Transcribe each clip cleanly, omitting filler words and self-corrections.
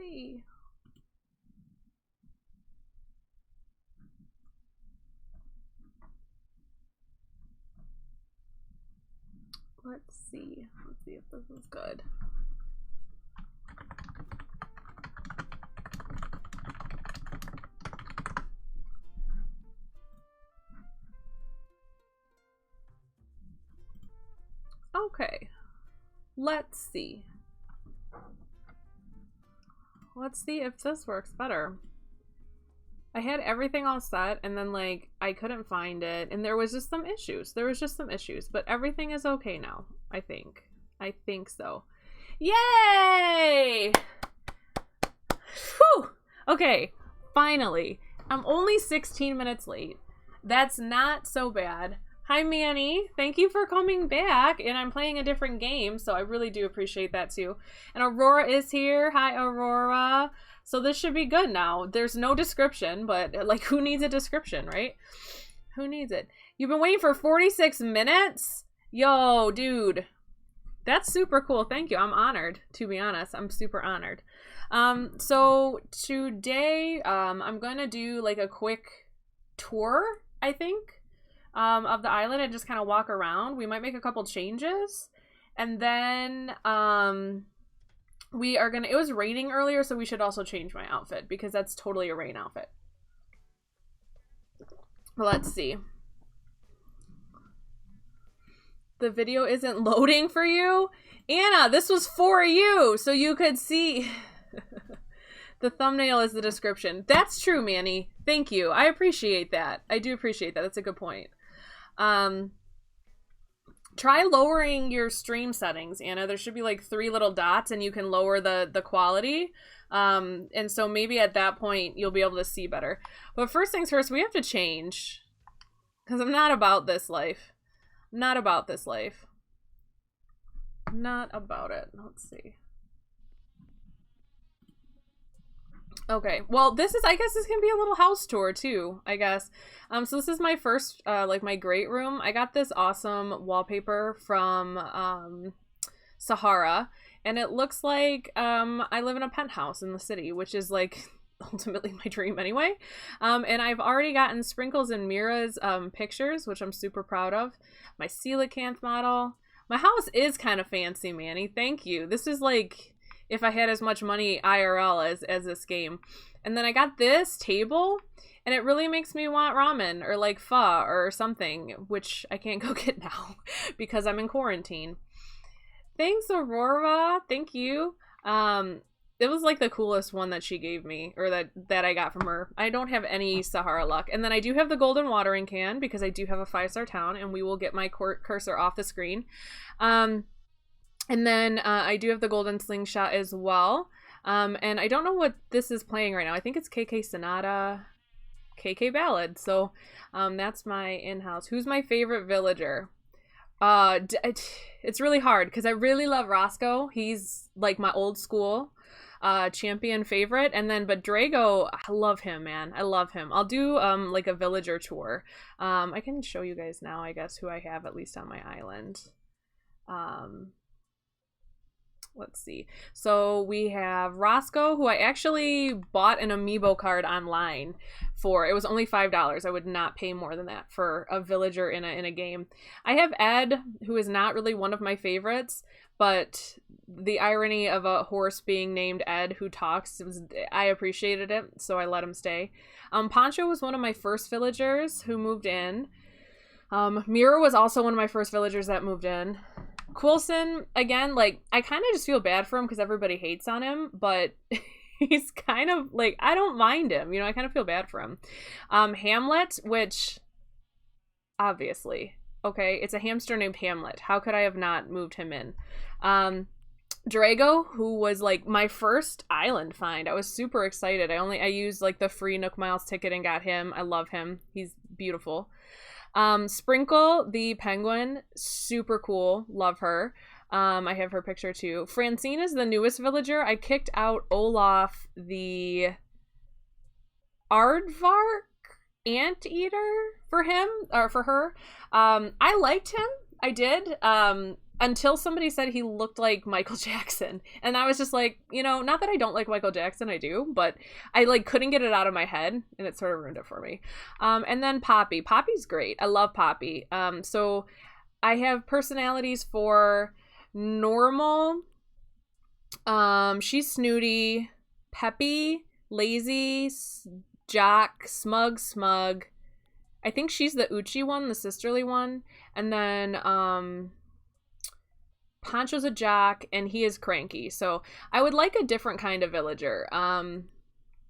Yay! Let's see if this is good. Okay, let's see. Let's see if this works better. I had everything all set and then like I couldn't find it and there was just some issues. But everything is okay now, I think. I think so. Yay! Whew! Okay, finally. I'm only 16 minutes late. That's not so bad. Hi, Manny. Thank you for coming back. And I'm playing a different game, so I really do appreciate that too. And Aurora is here. Hi, Aurora. So this should be good now. There's no description, but like, who needs a description, right? Who needs it? You've been waiting for 46 minutes? Yo, dude. That's super cool. Thank you. I'm honored, to be honest. I'm super honored. So today, I'm going to do like a quick tour, I think. Of the island and just kind of walk around. We might make a couple changes. And then, we are gonna, it was raining earlier, so we should also change my outfit because that's totally a rain outfit. Let's see. The video isn't loading for you? Anna, this was for you, so you could see. The thumbnail is the description. That's true, Manny. Thank you. I appreciate that. I do appreciate that. That's a good point. Try lowering your stream settings, Anna. There should be like 3 little dots and you can lower the quality. And so maybe at that point you'll be able to see better. But first things first, we have to change. Because I'm not about this life. Not about this life. Not about it. Let's see. Okay, well, this is, I guess this can be a little house tour too, I guess. So this is my first, like my great room. I got this awesome wallpaper from, Sahara, and it looks like, I live in a penthouse in the city, which is like ultimately my dream anyway. And I've already gotten Sprinkles and Mira's, pictures, which I'm super proud of. My coelacanth model. My house is kind of fancy, Manny. Thank you. This is like, if I had as much money IRL as this game. And then I got this table, and it really makes me want ramen or like pho or something, which I can't go get now because I'm in quarantine. Thanks, Aurora. Thank you. It was like the coolest one that she gave me, or that I got from her. I don't have any Sahara luck. And then I do have the golden watering can because I do have a 5-star town, and we will get my cursor off the screen. And then I do have the golden slingshot as well. And I don't know what this is playing right now. I think it's KK Sonata, KK Ballad. So that's my in-house. Who's my favorite villager? It's really hard because I really love Roscoe. He's like my old school champion favorite. And then, but Drago, I love him, man. I love him. I'll do like a villager tour. I can show you guys now, I guess, who I have at least on my island. Let's see. So we have Roscoe, who I actually bought an amiibo card online for. It was only $5. I would not pay more than that for a villager in a game. I have Ed, who is not really one of my favorites, but the irony of a horse being named Ed who talks, I appreciated it, so I let him stay. Poncho was one of my first villagers who moved in. Mira was also one of my first villagers that moved in. Coulson, again, like, I kind of just feel bad for him because everybody hates on him, but he's kind of, like, I don't mind him, you know, I kind of feel bad for him. Hamlet, which, obviously, okay, it's a hamster named Hamlet. How could I have not moved him in? Drago, who was, like, my first island find. I was super excited. I used, like, the free Nook Miles ticket and got him. I love him. He's beautiful. Sprinkle, the penguin, super cool. Love her. I have her picture too. Francine is the newest villager. I kicked out Olaf, the aardvark anteater for him, or for her. I liked him. I did. until somebody said he looked like Michael Jackson. And I was just like, you know, not that I don't like Michael Jackson, I do, but I like couldn't get it out of my head, and it sort of ruined it for me. And then Poppy. Poppy's great. I love Poppy. So I have personalities for normal. She's snooty, peppy, lazy, jock, smug. I think she's the Uchi one, the sisterly one. And then, Pancho's a jock, and he is cranky. So I would like a different kind of villager,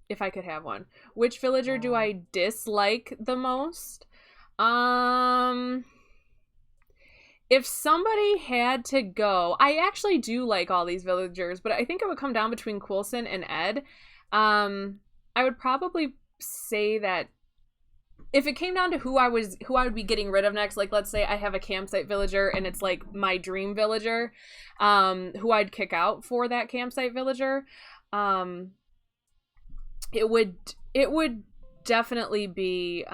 if I could have one. Which villager do I dislike the most? If somebody had to go, I actually do like all these villagers, but I think it would come down between Coulson and Ed. I would probably say that if it came down to who I would be getting rid of next, like let's say I have a campsite villager and it's like my dream villager, who I'd kick out for that campsite villager, it would definitely be,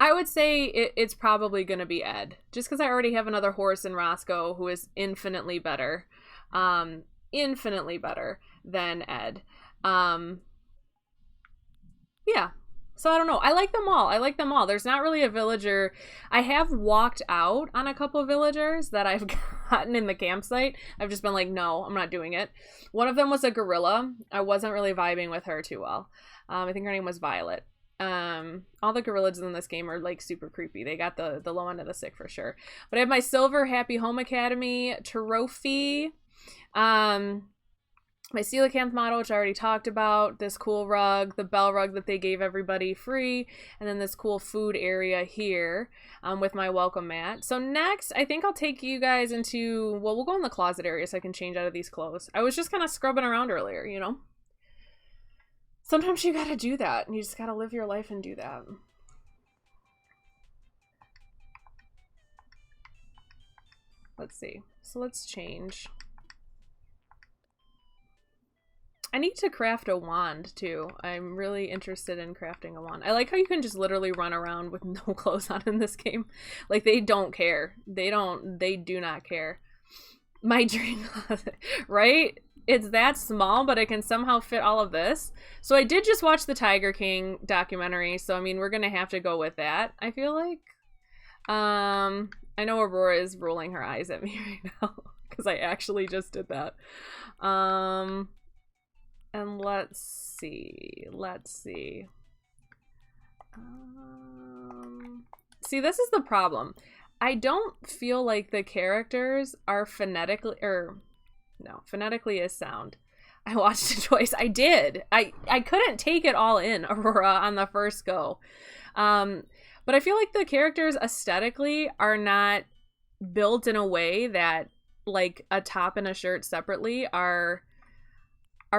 I would say it's probably going to be Ed, just because I already have another horse in Roscoe who is infinitely better than Ed. Yeah. So I don't know. I like them all. There's not really a villager. I have walked out on a couple of villagers that I've gotten in the campsite. I've just been like, no, I'm not doing it. One of them was a gorilla. I wasn't really vibing with her too well. I think her name was Violet. All the gorillas in this game are like super creepy. They got the low end of the stick for sure. But I have my silver Happy Home Academy trophy. My coelacanth model, which I already talked about, this cool rug, the bell rug that they gave everybody free, and then this cool food area here, with my welcome mat. So next, I think I'll take you guys into, well, we'll go in the closet area so I can change out of these clothes. I was just kind of scrubbing around earlier, you know? Sometimes you gotta do that, and you just gotta live your life and do that. Let's see. So let's change. I need to craft a wand too. I'm really interested in crafting a wand. I like how you can just literally run around with no clothes on in this game. Like they don't care. They do not care. My dream closet, right? It's that small, but it can somehow fit all of this. So I did just watch the Tiger King documentary. So I mean, we're going to have to go with that, I feel like. I know Aurora is rolling her eyes at me right now because I actually just did that. And let's see. See, this is the problem. I don't feel like the characters are phonetically is sound. I watched it twice. I did. I couldn't take it all in, Aurora, on the first go. But I feel like the characters aesthetically are not built in a way that like a top and a shirt separately are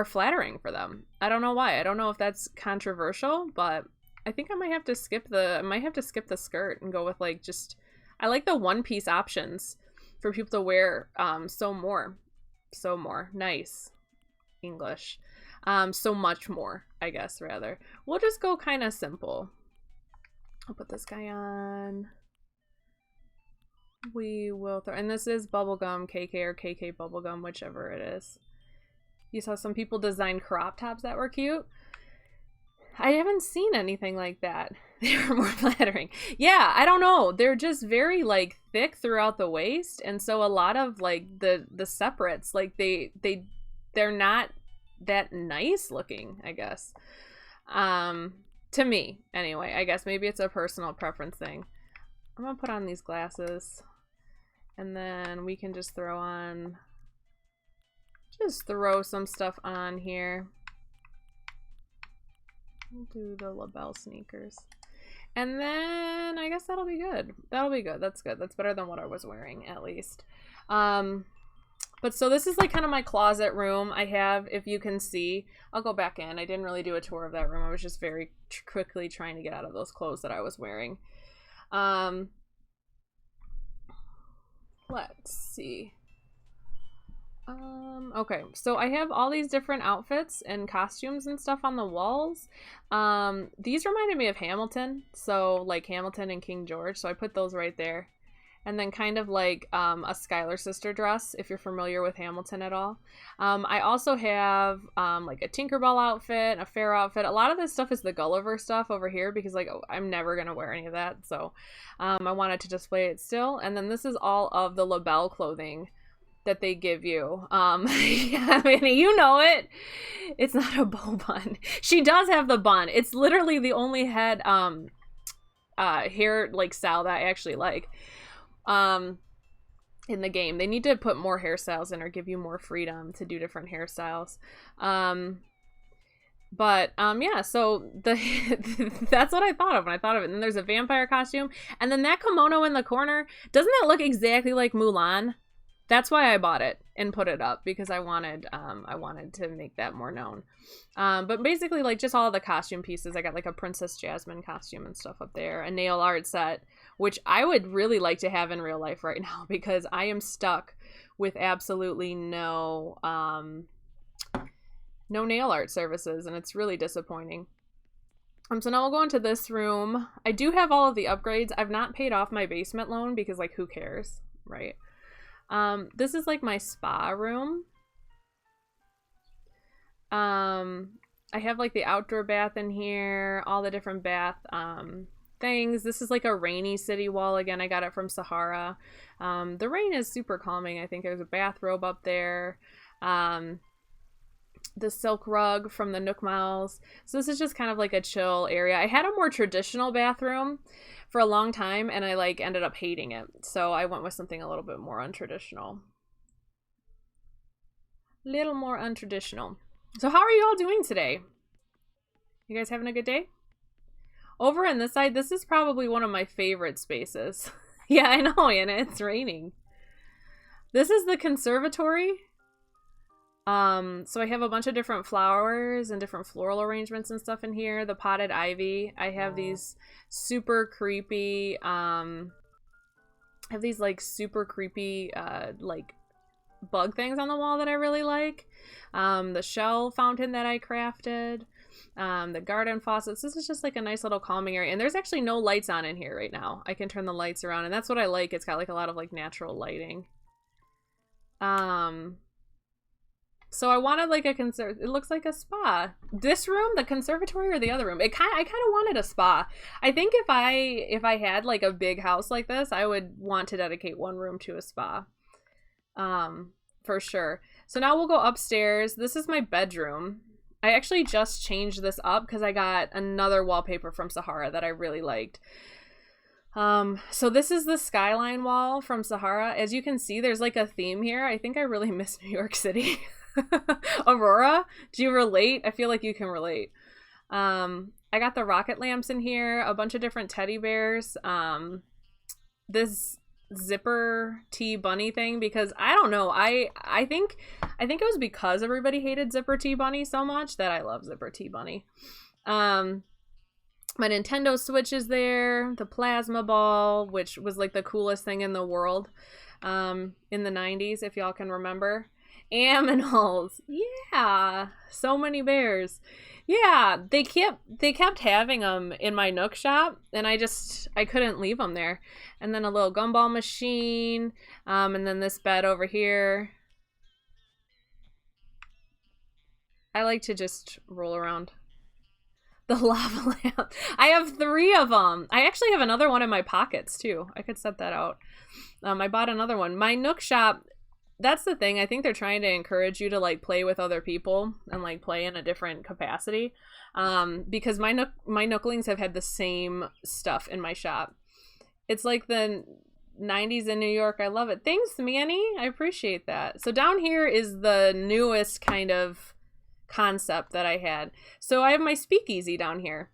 flattering for them. I don't know why. I don't know if that's controversial, but I think I might have to skip the skirt and go with like just, I like the one piece options for people to wear. So more nice English. So much more, I guess, rather. We'll just go kind of simple. I'll put this guy on. We will throw, and this is bubblegum KK or KK bubblegum, whichever it is. You saw some people design crop tops that were cute. I haven't seen anything like that. They were more flattering. Yeah, I don't know. They're just very like thick throughout the waist, and so a lot of like the separates, like they're not that nice looking, I guess. To me, anyway. I guess maybe it's a personal preference thing. I'm gonna put on these glasses, and then we can just throw some stuff on here. We'll do the label sneakers. And then I guess that'll be good. That's good. That's better than what I was wearing, at least. But so this is like kind of my closet room. I have, if you can see, I'll go back in. I didn't really do a tour of that room. I was just very quickly trying to get out of those clothes that I was wearing. Let's see. Okay, so I have all these different outfits and costumes and stuff on the walls. These reminded me of Hamilton, so like Hamilton and King George, so I put those right there. and then kind of like a Schuyler sister dress, if you're familiar with Hamilton at all. I also have like a Tinkerbell outfit, a fair outfit. A lot of this stuff is the Gulliver stuff over here because like I'm never gonna wear any of that, so I wanted to display it still. And then this is all of the LaBelle clothing that they give you. I mean, you know it. It's not a bow bun. She does have the bun. It's literally the only head hair like style that I actually like. In the game, they need to put more hairstyles in or give you more freedom to do different hairstyles. Yeah, so that's what I thought of when I thought of it. And then there's a vampire costume, and then that kimono in the corner, doesn't that look exactly like Mulan? That's why I bought it and put it up, because I wanted to make that more known. But basically, like, just all the costume pieces. I got like a Princess Jasmine costume and stuff up there, a nail art set, which I would really like to have in real life right now, because I am stuck with absolutely no nail art services, and it's really disappointing. So now we'll go into this room. I do have all of the upgrades. I've not paid off my basement loan because, like, who cares, right? This is like my spa room. I have like the outdoor bath in here, all the different bath things. This is like a rainy city wall. Again, I got it from Sahara. The rain is super calming. I think there's a bathrobe up there. The silk rug from the Nook Miles. So this is just kind of like a chill area. I had a more traditional bathroom for a long time, and I like ended up hating it. So I went with something a little bit more untraditional. Little more untraditional. So how are you all doing today? You guys having a good day? Over on this side, this is probably one of my favorite spaces. Yeah, I know, Anna, it's raining. This is the conservatory. So I have a bunch of different flowers and different floral arrangements and stuff in here. The potted ivy. I have these super creepy, like bug things on the wall that I really like. The shell fountain that I crafted. The garden faucets. This is just like a nice little calming area. And there's actually no lights on in here right now. I can turn the lights around, and that's what I like. It's got like a lot of like natural lighting. So I wanted like it looks like a spa. This room, the conservatory, or the other room? I kind of wanted a spa. I think if I had like a big house like this, I would want to dedicate one room to a spa. For sure. So now we'll go upstairs. This is my bedroom. I actually just changed this up because I got another wallpaper from Sahara that I really liked. So this is the skyline wall from Sahara. As you can see, there's like a theme here. I think I really miss New York City. Aurora, do you relate? I feel like you can relate. I got the rocket lamps in here, a bunch of different teddy bears, this zipper tea bunny thing, because I don't know, I think it was because everybody hated zipper tea bunny so much that I love zipper tea bunny. My Nintendo Switch is there, the plasma ball, which was like the coolest thing in the world in the 90s, if y'all can remember. Aminals, yeah, so many bears. Yeah, they kept having them in my Nook shop, and I couldn't leave them there. And then a little gumball machine, and then this bed over here. I like to just roll around. The lava lamp. I have 3 of them. I actually have another one in my pockets too. I could set that out. I bought another one. My Nook shop. That's the thing. I think they're trying to encourage you to like play with other people and like play in a different capacity. Because my Nooklings have had the same stuff in my shop. It's like the 90s in New York. I love it. Thanks, Manny. I appreciate that. So down here is the newest kind of concept that I had. So I have my Speakeasy down here.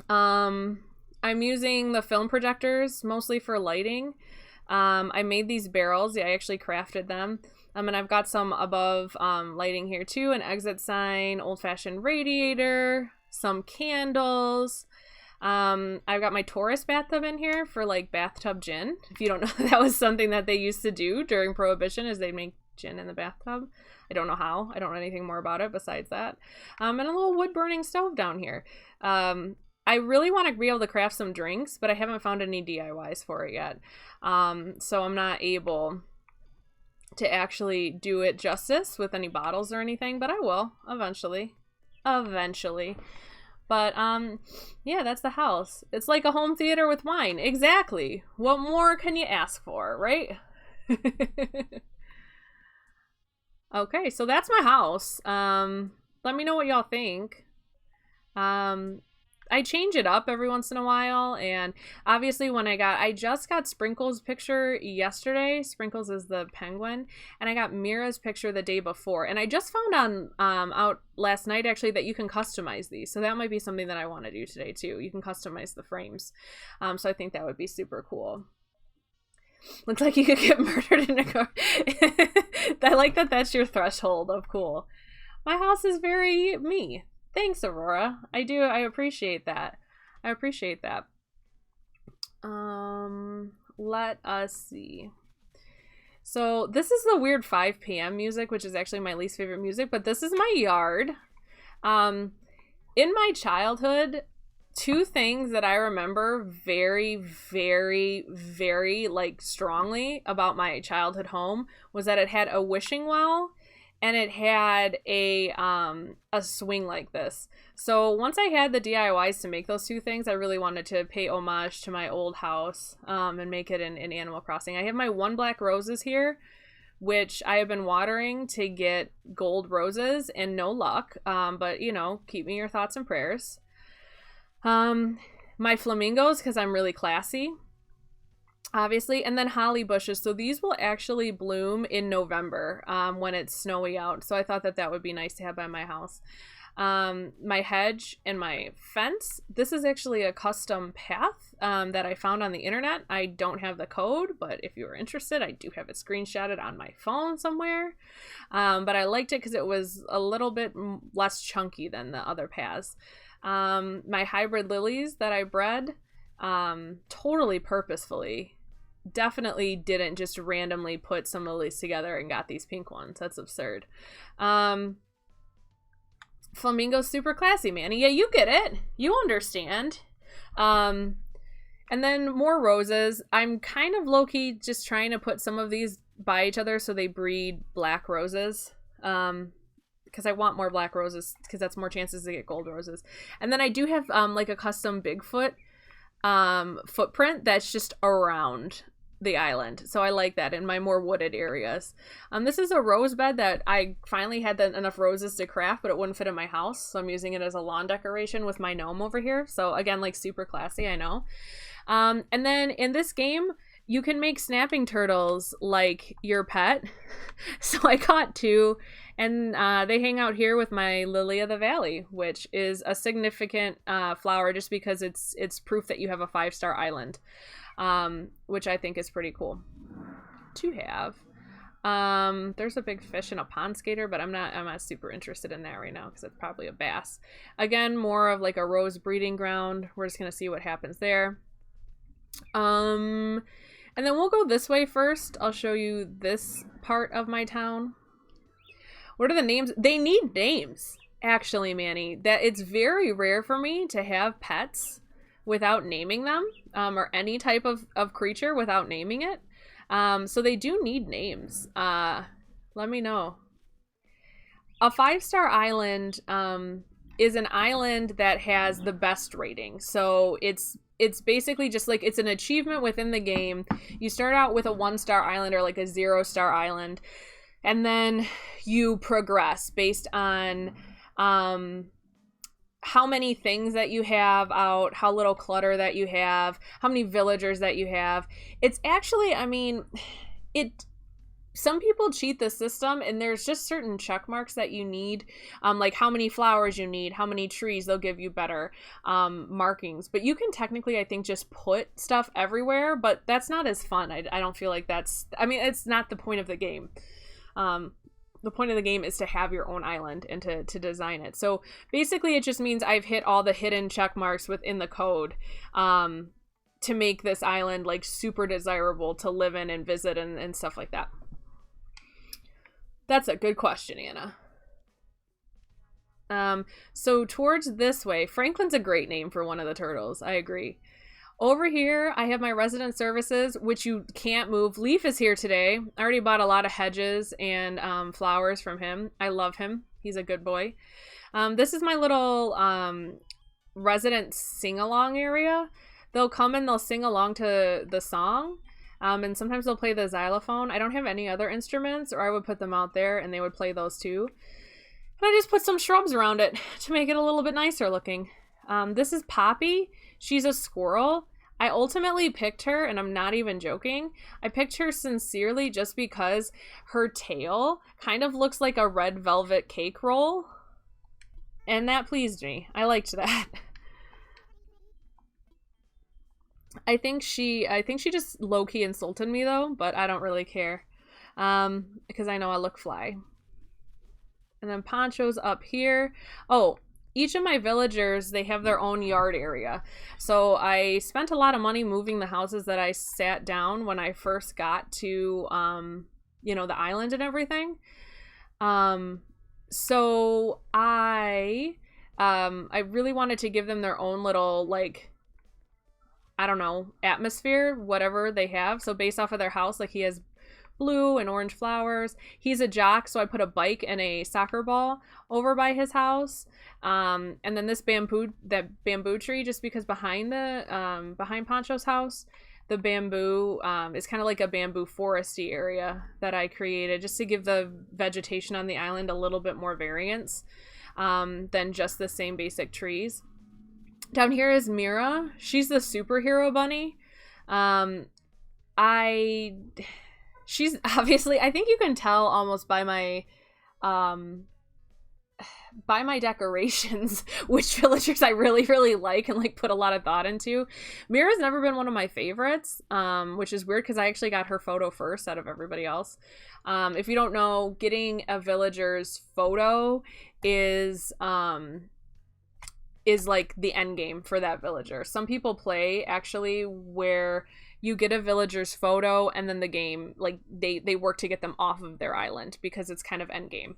I'm using the film projectors mostly for lighting. I made these barrels. Yeah, I actually crafted them. And I've got some above lighting here too. An exit sign, old-fashioned radiator, some candles. I've got my Taurus bathtub in here for like bathtub gin. If you don't know, that was something that they used to do during Prohibition, is they'd make gin in the bathtub. I don't know how. I don't know anything more about it besides that. And a little wood burning stove down here. I really want to be able to craft some drinks, but I haven't found any DIYs for it yet. So I'm not able to actually do it justice with any bottles or anything, but I will eventually. But yeah, that's the house. It's like a home theater with wine. Exactly. What more can you ask for, right? Okay, so that's my house. Let me know what y'all think. I change it up every once in a while, and obviously when I just got Sprinkles' picture yesterday. Sprinkles is the penguin, and I got Mira's picture the day before, and I just found on out last night actually that you can customize these, so that might be something that I want to do today too. You can customize the frames, so I think that would be super cool. Looks like you could get murdered in a car. I like that that's your threshold of cool. My house is very me. Thanks, Aurora. I appreciate that. Let us see. So this is the weird 5 p.m. music, which is actually my least favorite music, but this is my yard. In my childhood, 2 things that I remember very, very, very, like, strongly about my childhood home was that it had a wishing well and it had a swing like this. So once I had the DIYs to make those 2 things, I really wanted to pay homage to my old house and make it in Animal Crossing. I have my 1 black roses here, which I have been watering to get gold roses and no luck. But, you know, keep me in your thoughts and prayers. My flamingos, because I'm really classy, obviously, and then holly bushes. So these will actually bloom in November when it's snowy out. So I thought that would be nice to have by my house. My hedge and my fence. This is actually a custom path that I found on the internet. I don't have the code, but if you are interested, I do have it screenshotted on my phone somewhere. But I liked it because it was a little bit less chunky than the other paths. My hybrid lilies that I bred totally purposefully, definitely didn't just randomly put some lilies together and got these pink ones. That's absurd. Flamingo super classy, Manny. Yeah, you get it. You understand. And then more roses. I'm kind of low-key just trying to put some of these by each other so they breed black roses. Because I want more black roses because that's more chances to get gold roses. And then I do have like a custom Bigfoot footprint that's just around the island. So I like that in my more wooded areas. This is a rose bed that I finally had enough roses to craft, but it wouldn't fit in my house. So I'm using it as a lawn decoration with my gnome over here. So again, like super classy, I know. And then in this game, you can make snapping turtles like your pet. So I caught 2, and they hang out here with my lily of the valley, which is a significant flower just because it's proof that you have a 5-star island, which I think is pretty cool to have. There's a big fish and a pond skater, but I'm not super interested in that right now because it's probably a bass. Again, more of like a rose breeding ground. We're just gonna see what happens there. And then we'll go this way first. I'll show you this part of my town. What are the names? They need names, actually, Manny. That it's very rare for me to have pets without naming them, or any type of creature without naming it. So they do need names. Let me know. A 5-star island is an island that has the best rating. So it's basically just like it's an achievement within the game. You start out with a 1-star island or like a 0-star island, and then you progress based on how many things that you have out, how little clutter that you have, how many villagers that you have. It's actually, I mean, some people cheat the system, and there's just certain check marks that you need, like how many flowers you need, how many trees. They'll give you better markings. But you can technically, I think, just put stuff everywhere, but that's not as fun. I don't feel like that's, I mean, it's not the point of the game. The point of the game is to have your own island and to design it. So basically it just means I've hit all the hidden check marks within the code to make this island like super desirable to live in and visit and stuff like that. That's a good question, Anna. So towards this way, Franklin's a great name for one of the turtles. I agree. Over here, I have my resident services, which you can't move. Leaf is here today. I already bought a lot of hedges and flowers from him. I love him. He's a good boy. This is my little resident sing-along area. They'll come and they'll sing along to the song. And sometimes they'll play the xylophone. I don't have any other instruments, or I would put them out there and they would play those too. And I just put some shrubs around it to make it a little bit nicer looking. This is Poppy. She's a squirrel. I ultimately picked her, and I'm not even joking. I picked her sincerely just because her tail kind of looks like a red velvet cake roll. And that pleased me. I liked that. I think she just low-key insulted me though, but I don't really care. Because I know I look fly. And then Poncho's up here. Oh, each of my villagers, they have their own yard area. So I spent a lot of money moving the houses that I sat down when I first got to, you know, the island and everything. So I really wanted to give them their own little, like, I don't know, atmosphere, whatever they have. So based off of their house, like he has blue and orange flowers. He's a jock, so I put a bike and a soccer ball over by his house. And then this bamboo tree, just because behind Poncho's house, the bamboo is kind of like a bamboo foresty area that I created just to give the vegetation on the island a little bit more variance than just the same basic trees. Down here is Mira. She's the superhero bunny. She's obviously, I think you can tell almost by my decorations which villagers I really, really like and like put a lot of thought into. Mira's never been one of my favorites, which is weird because I actually got her photo first out of everybody else. If you don't know, getting a villager's photo is like the end game for that villager. Some people play actually where you get a villager's photo and then the game, like they work to get them off of their island because it's kind of end game.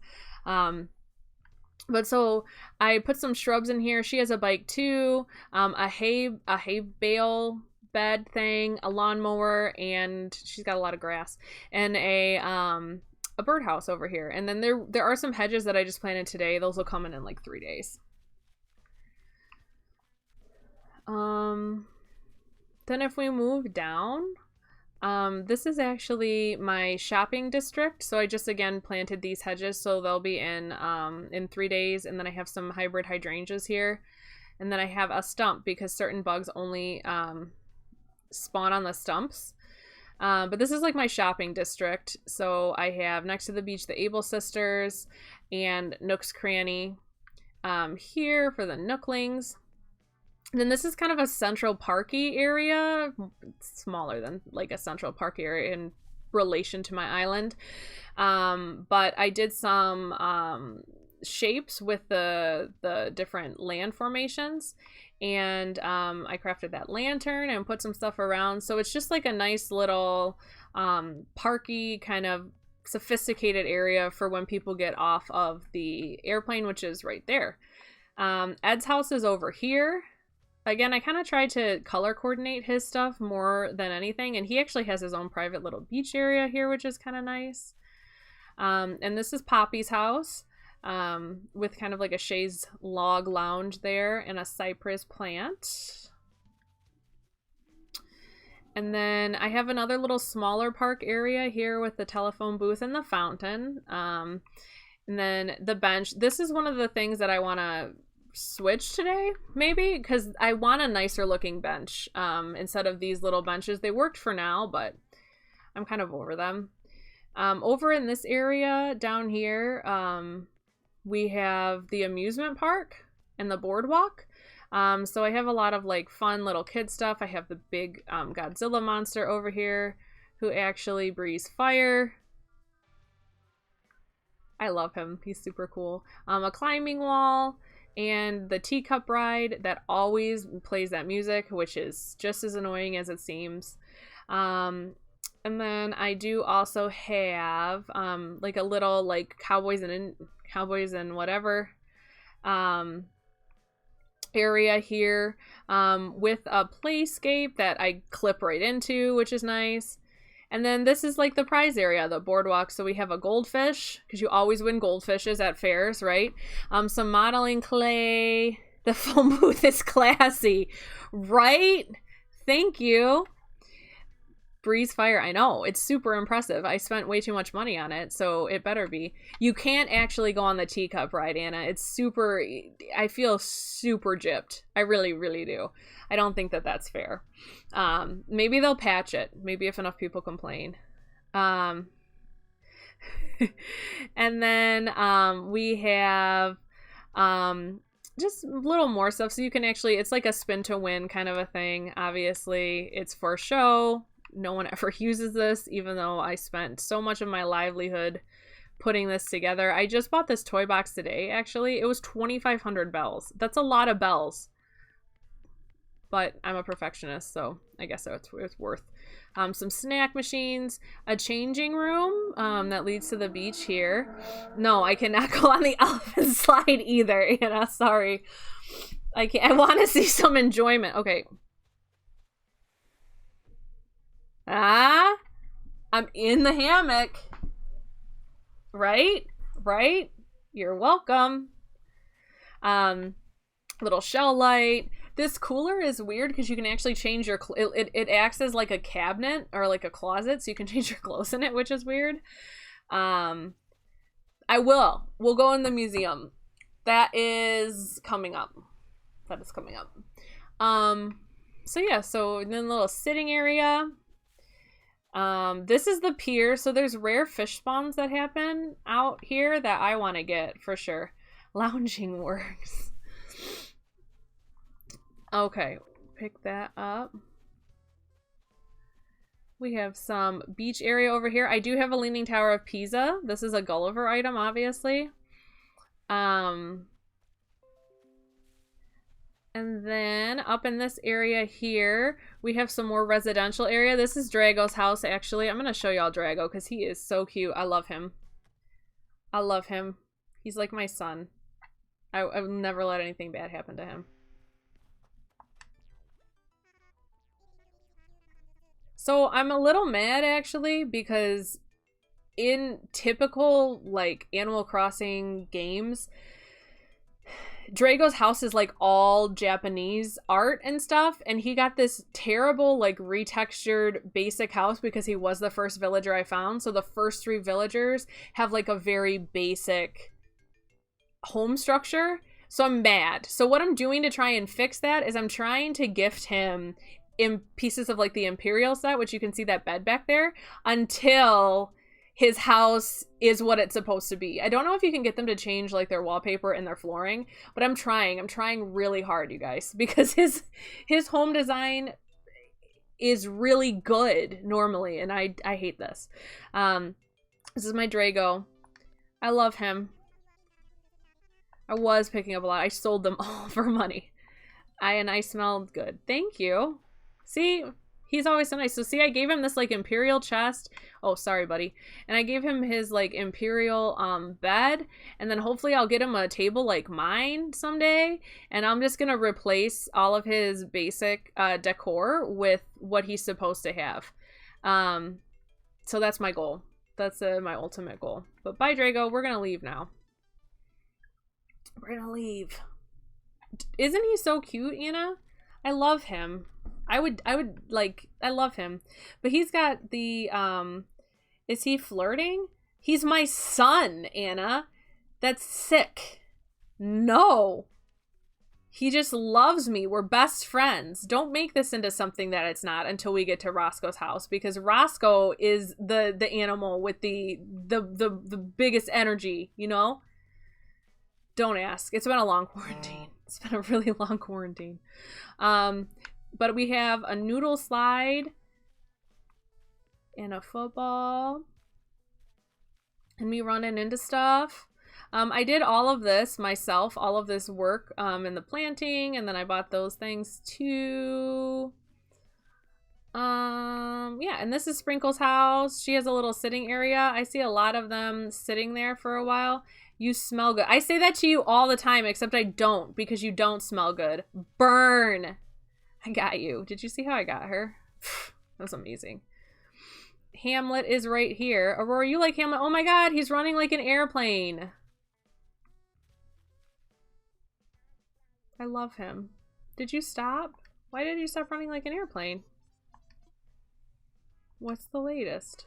But so I put some shrubs in here. She has a bike too, a hay bale bed thing, a lawnmower, and she's got a lot of grass, and a birdhouse over here. And then there are some hedges that I just planted today. Those will come in like 3 days. Then if we move down, this is actually my shopping district. So I just again planted these hedges, so they'll be in 3 days. And then I have some hybrid hydrangeas here, and then I have a stump because certain bugs only spawn on the stumps. But this is like my shopping district. So I have next to the beach the Able Sisters and Nook's Cranny here for the Nooklings. And then this is kind of a Central Parky area. It's smaller than like a Central Park area in relation to my island. But I did some shapes with the different land formations. And I crafted that lantern and put some stuff around. So it's just like a nice little parky kind of sophisticated area for when people get off of the airplane, which is right there. Ed's house is over here. Again, I kind of tried to color coordinate his stuff more than anything, and he actually has his own private little beach area here, which is kind of nice. And this is Poppy's house, with kind of like a chaise log lounge there and a cypress plant. And then I have another little smaller park area here with the telephone booth and the fountain. And then the bench. This is one of the things that I want to switch today, maybe, because I want a nicer looking bench instead of these little benches. They worked for now, but I'm kind of over them. Over in this area down here, we have the amusement park and the boardwalk. So I have a lot of like fun little kid stuff. I have the big Godzilla monster over here who actually breathes fire. I love him. He's super cool. A climbing wall. And the teacup ride that always plays that music, which is just as annoying as it seems. And then I do also have like a little like cowboys and whatever area here with a playscape that I clip right into, which is nice. And then this is like the prize area, the boardwalk. So we have a goldfish, because you always win goldfishes at fairs, right? Some modeling clay. The phone booth is classy, right? Thank you. Breeze fire. I know, it's super impressive. I spent way too much money on it, so it better be. You can't actually go on the teacup ride, Anna. It's super, I feel super gypped. I really, really do. I don't think that that's fair. Maybe they'll patch it. Maybe if enough people complain. And then we have just a little more stuff. So you can actually, it's like a spin to win kind of a thing. Obviously, it's for show. No one ever uses this, even though I spent so much of my livelihood putting this together. I just bought this toy box today, actually. It was 2,500 bells. That's a lot of bells. But I'm a perfectionist, so I guess it's worth. Some snack machines, a changing room that leads to the beach here. No, I cannot go on the elephant slide either, Anna. Sorry. I can't. I want to see some enjoyment. Okay. I'm in the hammock. Right? You're welcome. Little shell light. This cooler is weird because you can actually change your it acts as like a cabinet or like a closet, so you can change your clothes in it, which is weird. We'll go in the museum. That is coming up. So yeah, so then a little sitting area. This is the pier, so there's rare fish spawns that happen out here that I want to get for sure. Lounging works. Okay, pick that up. We have some beach area over here. I do have a Leaning Tower of Pisa. This is a Gulliver item, obviously. And then up in this area here, we have some more residential area. This is Drago's house, actually. I'm going to show y'all Drago because he is so cute. I love him. He's like my son. I would never let anything bad happen to him. So I'm a little mad, actually, because in typical, like, Animal Crossing games, Drago's house is like all Japanese art and stuff, and he got this terrible like retextured basic house because he was the first villager I found. So the first 3 villagers have like a very basic home structure. So I'm mad. So what I'm doing to try and fix that is I'm trying to gift him in pieces of like the Imperial set, which you can see that bed back there, until his house is what it's supposed to be. I don't know if you can get them to change like their wallpaper and their flooring, but I'm trying really hard, you guys, because his home design is really good normally, and I hate this. This is my Drago. I love him. I was picking up a lot. I sold them all for money. I smelled good. Thank you. See? He's always so nice. So see, I gave him this like Imperial chest. Oh, sorry, buddy. And I gave him his like Imperial bed. And then hopefully I'll get him a table like mine someday. And I'm just going to replace all of his basic decor with what he's supposed to have. So that's my goal. That's my ultimate goal. But bye, Drago. We're going to leave now. We're going to leave. Isn't he so cute, Anna? I love him. I would like, I love him. But he's got the, is he flirting? He's my son, Anna. That's sick. No. He just loves me. We're best friends. Don't make this into something that it's not until we get to Roscoe's house, because Roscoe is the animal with the biggest energy, you know? Don't ask. It's been a long quarantine. It's been a really long quarantine. But we have a noodle slide and a football and me running into stuff. I did all of this myself, all of this work in the planting, and then I bought those things too. Yeah, and this is Sprinkle's house. She has a little sitting area. I see a lot of them sitting there for a while. You smell good. I say that to you all the time, except I don't, because you don't smell good. Burn. I got you. Did you see how I got her? That was amazing. Hamlet is right here. Aurora, you like Hamlet? Oh my god, he's running like an airplane. I love him. Did you stop? Why did you stop running like an airplane? What's the latest?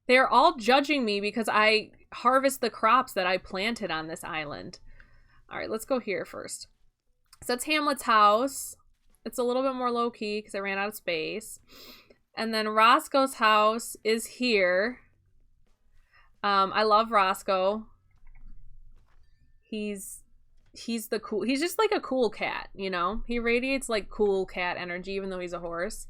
They're all judging me because I harvest the crops that I planted on this island. All right, let's go here first. So that's Hamlet's house. It's a little bit more low-key because I ran out of space. And then Roscoe's house is here. I love Roscoe. He's just like a cool cat, you know? He radiates like cool cat energy even though he's a horse.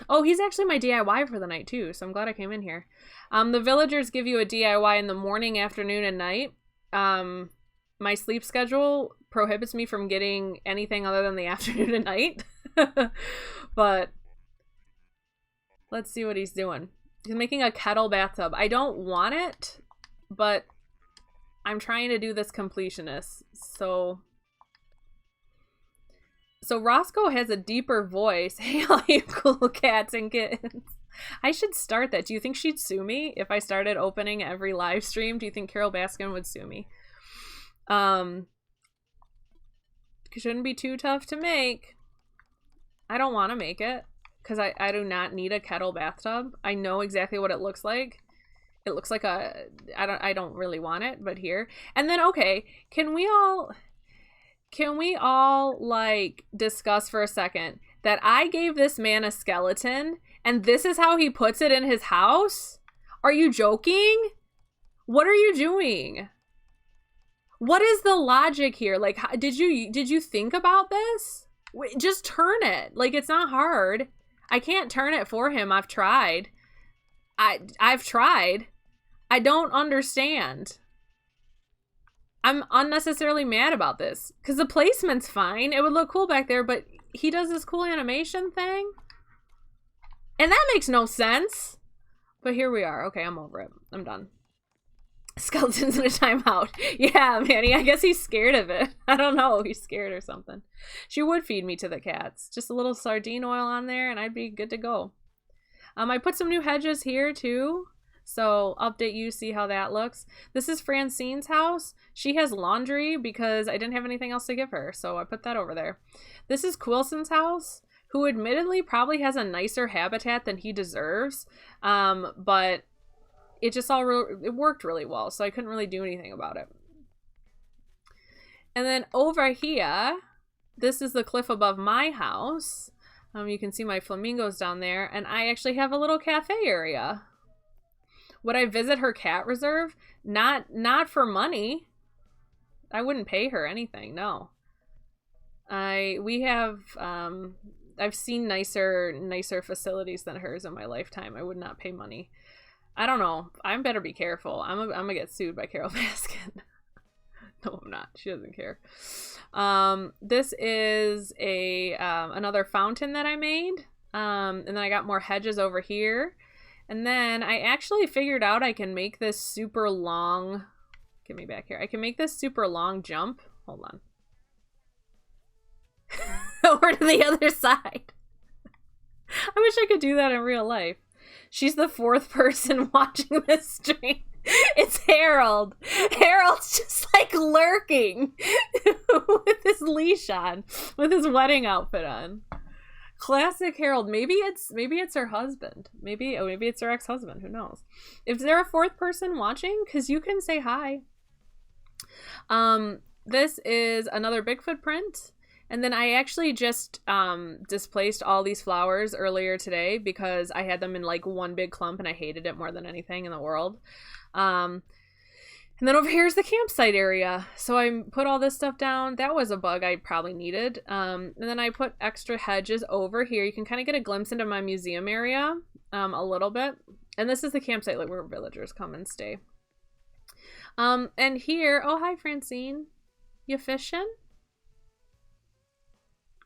Oh, he's actually my DIY for the night too, so I'm glad I came in here. The villagers give you a DIY in the morning, afternoon, and night. My sleep schedule prohibits me from getting anything other than the afternoon and night. But let's see what he's doing. He's making a kettle bathtub. I don't want it, but I'm trying to do this completionist. So Roscoe has a deeper voice. Hey, all you cool cats and kittens. I should start that. Do you think she'd sue me if I started opening every live stream? Do you think Carol Baskin would sue me? It shouldn't be too tough to make. I don't want to make it because I do not need a kettle bathtub. I know exactly what it looks like. It looks like I don't really want it, but here. And then, okay, can we all like discuss for a second that I gave this man a skeleton and this is how he puts it in his house? Are you joking? What are you doing? What is the logic here? Like, did you think about this? Wait, just turn it. Like, it's not hard. I can't turn it for him. I've tried. I've tried. I don't understand. I'm unnecessarily mad about this because the placement's fine. It would look cool back there, but he does this cool animation thing. And that makes no sense. But here we are. Okay, I'm over it. I'm done. Skeletons in a timeout. Yeah, Manny, I guess he's scared of it. I don't know. He's scared or something. She would feed me to the cats. Just a little sardine oil on there and I'd be good to go. I put some new hedges here too. So update you, see how that looks. This is Francine's house. She has laundry because I didn't have anything else to give her. So I put that over there. This is Quilson's house, who admittedly probably has a nicer habitat than he deserves. But it just it worked really well. So I couldn't really do anything about it. And then over here, this is the cliff above my house. You can see my flamingos down there. And I actually have a little cafe area. Would I visit her cat reserve? Not for money. I wouldn't pay her anything, no. I've seen nicer facilities than hers in my lifetime. I would not pay money. I don't know. I better be careful. I'm gonna get sued by Carol Baskin. No, I'm not. She doesn't care. This is another fountain that I made. And then I got more hedges over here. And then I actually figured out I can make this super long... Get me back here. I can make this super long jump. Hold on. Over to the other side. I wish I could do that in real life. She's the fourth person watching this stream. It's Harold. Harold's just like lurking with his leash on, with his wedding outfit on. Classic Harold. Maybe it's her husband. Maybe it's her ex-husband. Who knows? Is there a fourth person watching? Because you can say hi. This is another Bigfoot print. And then I actually just displaced all these flowers earlier today because I had them in like one big clump and I hated it more than anything in the world. And then over here is the campsite area. So I put all this stuff down. That was a bug I probably needed. And then I put extra hedges over here. You can kind of get a glimpse into my museum area a little bit. And this is the campsite like where villagers come and stay. And here, oh, hi, Francine. You fishing?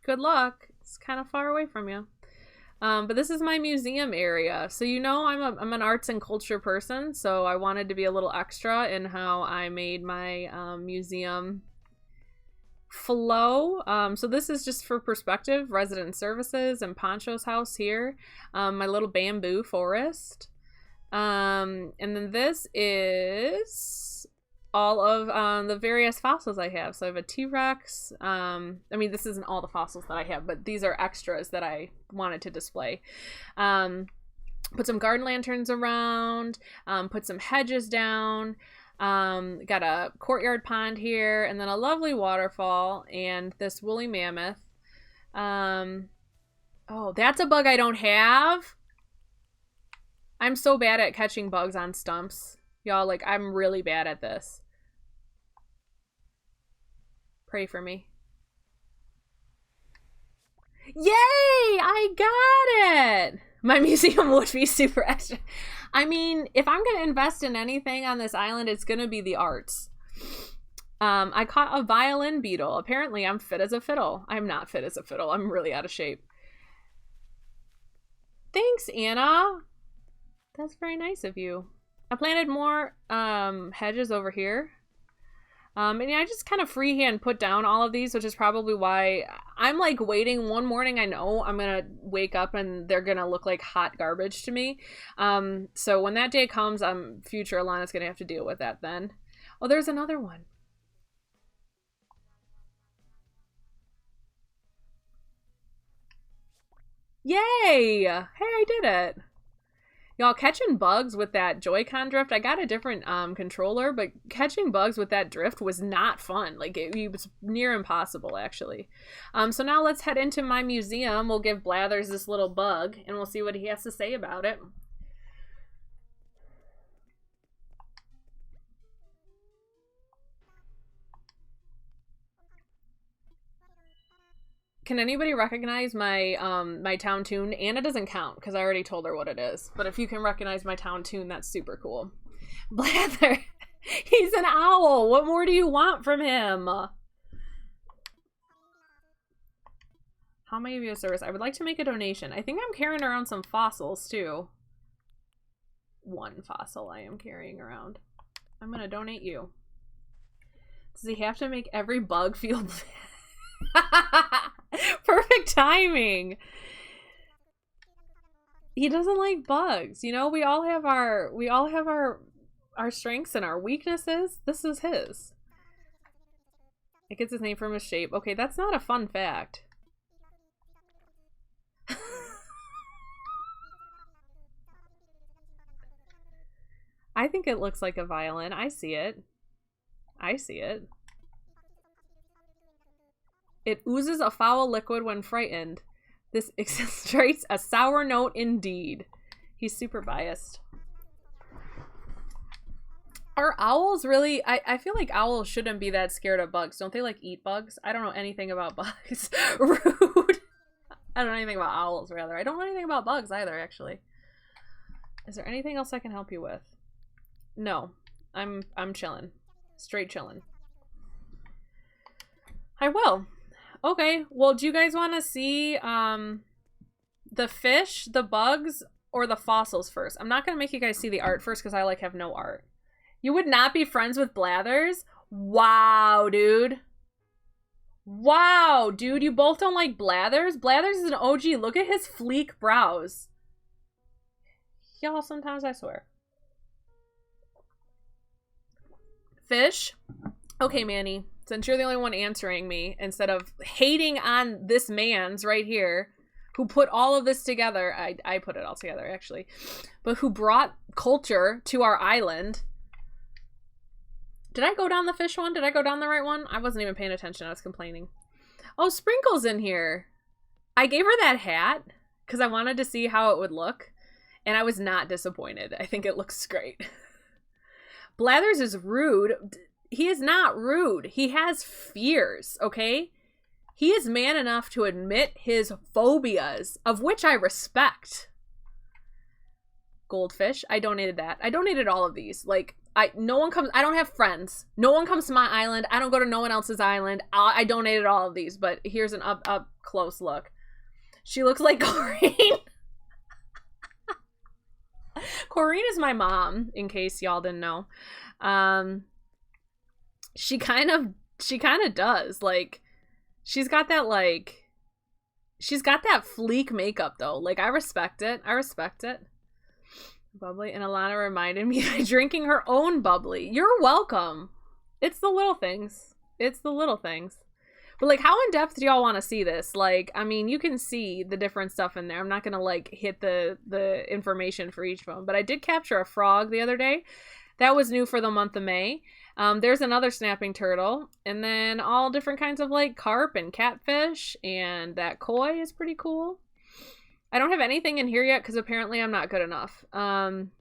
Good luck. It's kind of far away from you. But this is my museum area. So you know I'm an arts and culture person, so I wanted to be a little extra in how I made my museum flow. So this is just for perspective, resident services and Poncho's house here. My little bamboo forest. And then this is all of the various fossils I have. So I have a T-Rex. I mean, this isn't all the fossils that I have, but these are extras that I wanted to display. Put some garden lanterns around, put some hedges down, got a courtyard pond here, and then a lovely waterfall, and this woolly mammoth. Oh, that's a bug I don't have. I'm so bad at catching bugs on stumps. Y'all, like, I'm really bad at this. Pray for me. Yay! I got it! My museum would be super extra. I mean, if I'm going to invest in anything on this island, it's going to be the arts. I caught a violin beetle. Apparently, I'm fit as a fiddle. I'm not fit as a fiddle. I'm really out of shape. Thanks, Anna. That's very nice of you. I planted more hedges over here. And yeah, I just kind of freehand put down all of these, which is probably why I'm like waiting. One morning I know I'm going to wake up and they're going to look like hot garbage to me. So when that day comes, future Alana's going to have to deal with that then. Oh, there's another one. Yay! Hey, I did it. Y'all, catching bugs with that Joy-Con drift, I got a different controller, but catching bugs with that drift was not fun. Like, it was near impossible, actually. So now let's head into my museum. We'll give Blathers this little bug, and we'll see what he has to say about it. Can anybody recognize my my town tune? Anna doesn't count because I already told her what it is. But if you can recognize my town tune, that's super cool. Blather, he's an owl. What more do you want from him? How may I be of service? I would like to make a donation. I think I'm carrying around some fossils too. One fossil I am carrying around. I'm gonna donate you. Does he have to make every bug feel perfect timing? He doesn't like bugs. You know, we all have our strengths and our weaknesses. This is his. It gets its name from his shape. Okay, that's not a fun fact. I think it looks like a violin. I see it. I see it. It oozes a foul liquid when frightened. This exaggerates a sour note indeed. He's super biased. Are owls really... I feel like owls shouldn't be that scared of bugs. Don't they, like, eat bugs? I don't know anything about bugs. Rude. I don't know anything about owls, rather. I don't know anything about bugs either, actually. Is there anything else I can help you with? No. I'm chilling. Straight chilling. I will. Okay, well, do you guys want to see the fish, the bugs, or the fossils first? I'm not going to make you guys see the art first because I, like, have no art. You would not be friends with Blathers? Wow, dude. Wow, dude, you both don't like Blathers? Blathers is an OG. Look at his fleek brows. Y'all, sometimes I swear. Fish? Okay, Manny. Since you're the only one answering me, instead of hating on this man's right here, who put all of this together, I put it all together, actually, but who brought culture to our island. Did I go down the fish one? Did I go down the right one? I wasn't even paying attention. I was complaining. Oh, Sprinkle's in here. I gave her that hat because I wanted to see how it would look, and I was not disappointed. I think it looks great. Blathers is rude. He is not rude. He has fears, okay? He is man enough to admit his phobias, of which I respect. Goldfish. I donated that. I donated all of these. Like, I don't have friends. No one comes to my island. I don't go to no one else's island. I donated all of these, but here's an up close look. She looks like Corinne. Corinne is my mom, in case y'all didn't know. She kind of does. Like, she's got that fleek makeup, though. Like, I respect it. Bubbly. And Alana reminded me by drinking her own bubbly. You're welcome. It's the little things. But, like, how in depth do y'all want to see this? Like, I mean, you can see the different stuff in there. I'm not going to, like, hit the information for each one. But I did capture a frog the other day. That was new for the month of May. There's another snapping turtle. And then all different kinds of, like, carp and catfish. And that koi is pretty cool. I don't have anything in here yet because apparently I'm not good enough. I'm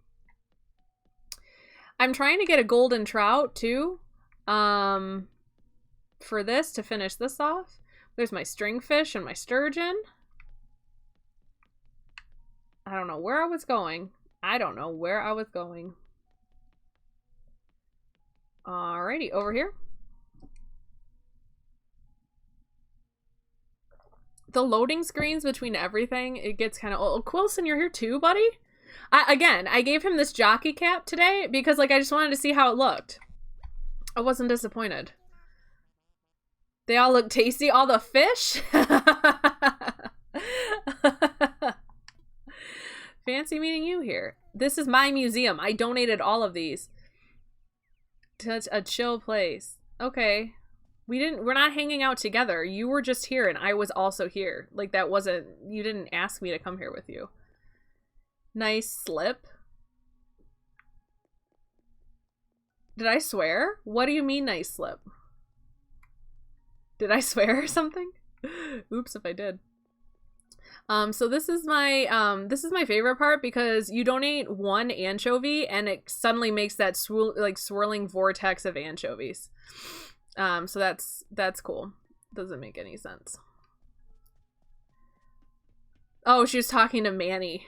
trying to get a golden trout, too. For this, to finish this off. There's my stringfish and my sturgeon. I don't know where I was going. Alrighty, over here. The loading screens between everything, it gets kind of... Oh, Quilson, you're here too, buddy? I gave him this jockey cap today because, like, I just wanted to see how it looked. I wasn't disappointed. They all look tasty. All the fish? Fancy meeting you here. This is my museum. I donated all of these. Such a chill place. Okay. We're not hanging out together. You were just here and I was also here. Like, that wasn't... You didn't ask me to come here with you. Nice slip. Did I swear? What do you mean, nice slip? Did I swear or something? Oops, if I did. So this is my favorite part because you donate one anchovy and it suddenly makes that swirling vortex of anchovies. So that's cool. Doesn't make any sense. Oh, she was talking to Manny.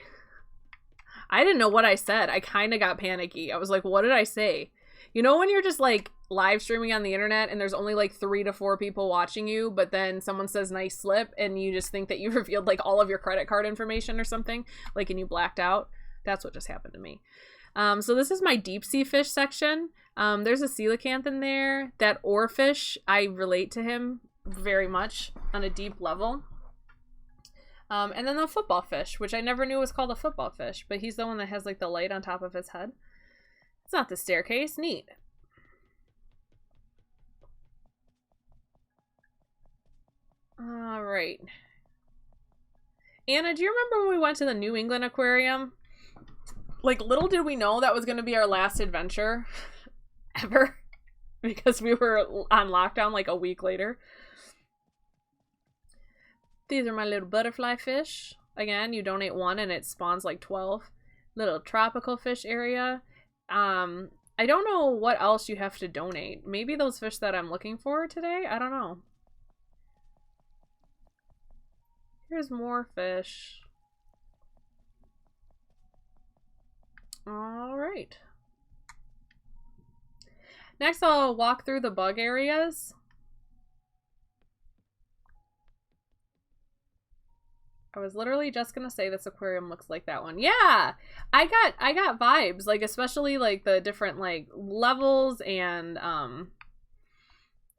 I didn't know what I said. I kind of got panicky. I was like, what did I say? You know when you're just, like, live streaming on the internet and there's only, like, 3 to 4 people watching you, but then someone says nice slip and you just think that you revealed, like, all of your credit card information or something, like, and you blacked out? That's what just happened to me. So this is my deep sea fish section. There's a coelacanth in there. That oarfish, I relate to him very much on a deep level. And then the football fish, which I never knew was called a football fish, but he's the one that has, like, the light on top of his head. It's not the staircase. Neat. All right. Anna, do you remember when we went to the New England Aquarium? Like, little did we know that was going to be our last adventure ever because we were on lockdown like a week later. These are my little butterfly fish. Again, you donate one and it spawns like 12. Little tropical fish area. I don't know what else you have to donate. Maybe those fish that I'm looking for today? I don't know. Here's more fish. All right. Next, I'll walk through the bug areas. I was literally just gonna say this aquarium looks like that one. Yeah, I got vibes, like, especially like the different like levels and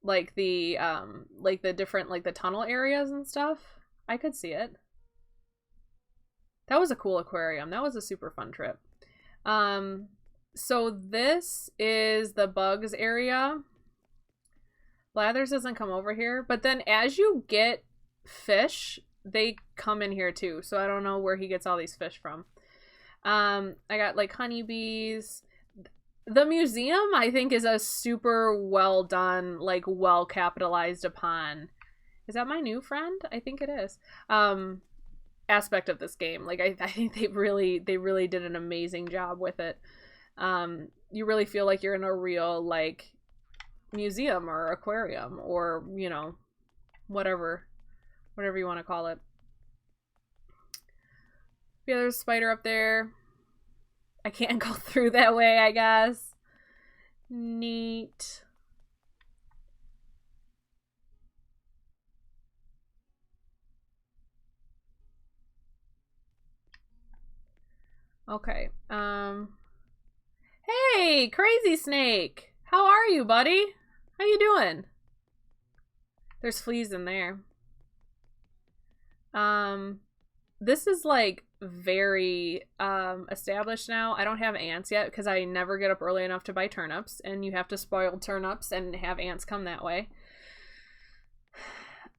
like the different like the tunnel areas and stuff. I could see it. That was a cool aquarium. That was a super fun trip. So this is the bugs area. Blathers doesn't come over here, but then as you get fish, they come in here too, so I don't know where he gets all these fish from. I got like honeybees. The museum, I think, is a super well done, like well capitalized upon. Is that my new friend? I think it is. Aspect of this game. Like I think they really did an amazing job with it. You really feel like you're in a real like museum or aquarium or, you know, whatever you want to call it. Yeah, there's a spider up there. I can't go through that way, I guess. Neat. Okay. Hey, Crazy Snake! How are you, buddy? How you doing? There's fleas in there. This is like very established now. I don't have ants yet because I never get up early enough to buy turnips, and you have to spoil turnips and have ants come that way.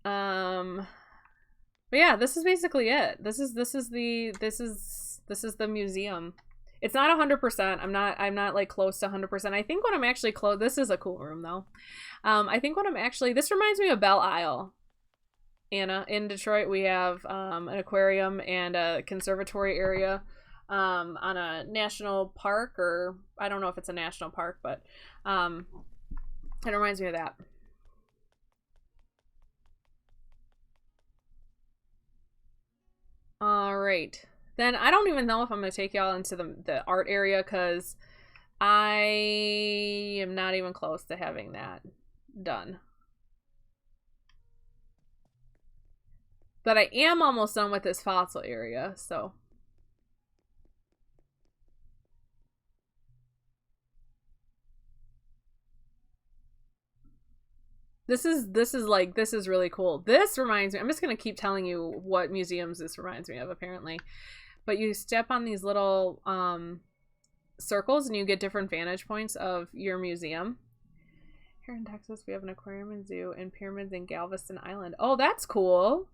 But yeah, this is basically it. This is the museum. It's not 100%. I'm not like close to 100%. I think what I'm actually close. This is a cool room though. I think what I'm actually. This reminds me of Belle Isle. Anna, in Detroit, we have an aquarium and a conservatory area on a national park, or I don't know if it's a national park, but it reminds me of that. All right. Then I don't even know if I'm going to take y'all into the art area because I am not even close to having that done. But I am almost done with this fossil area, so. This is really cool. This reminds me, I'm just going to keep telling you what museums this reminds me of, apparently. But you step on these little circles and you get different vantage points of your museum. Here in Texas, we have an aquarium and zoo and pyramids in Galveston Island. Oh, that's cool.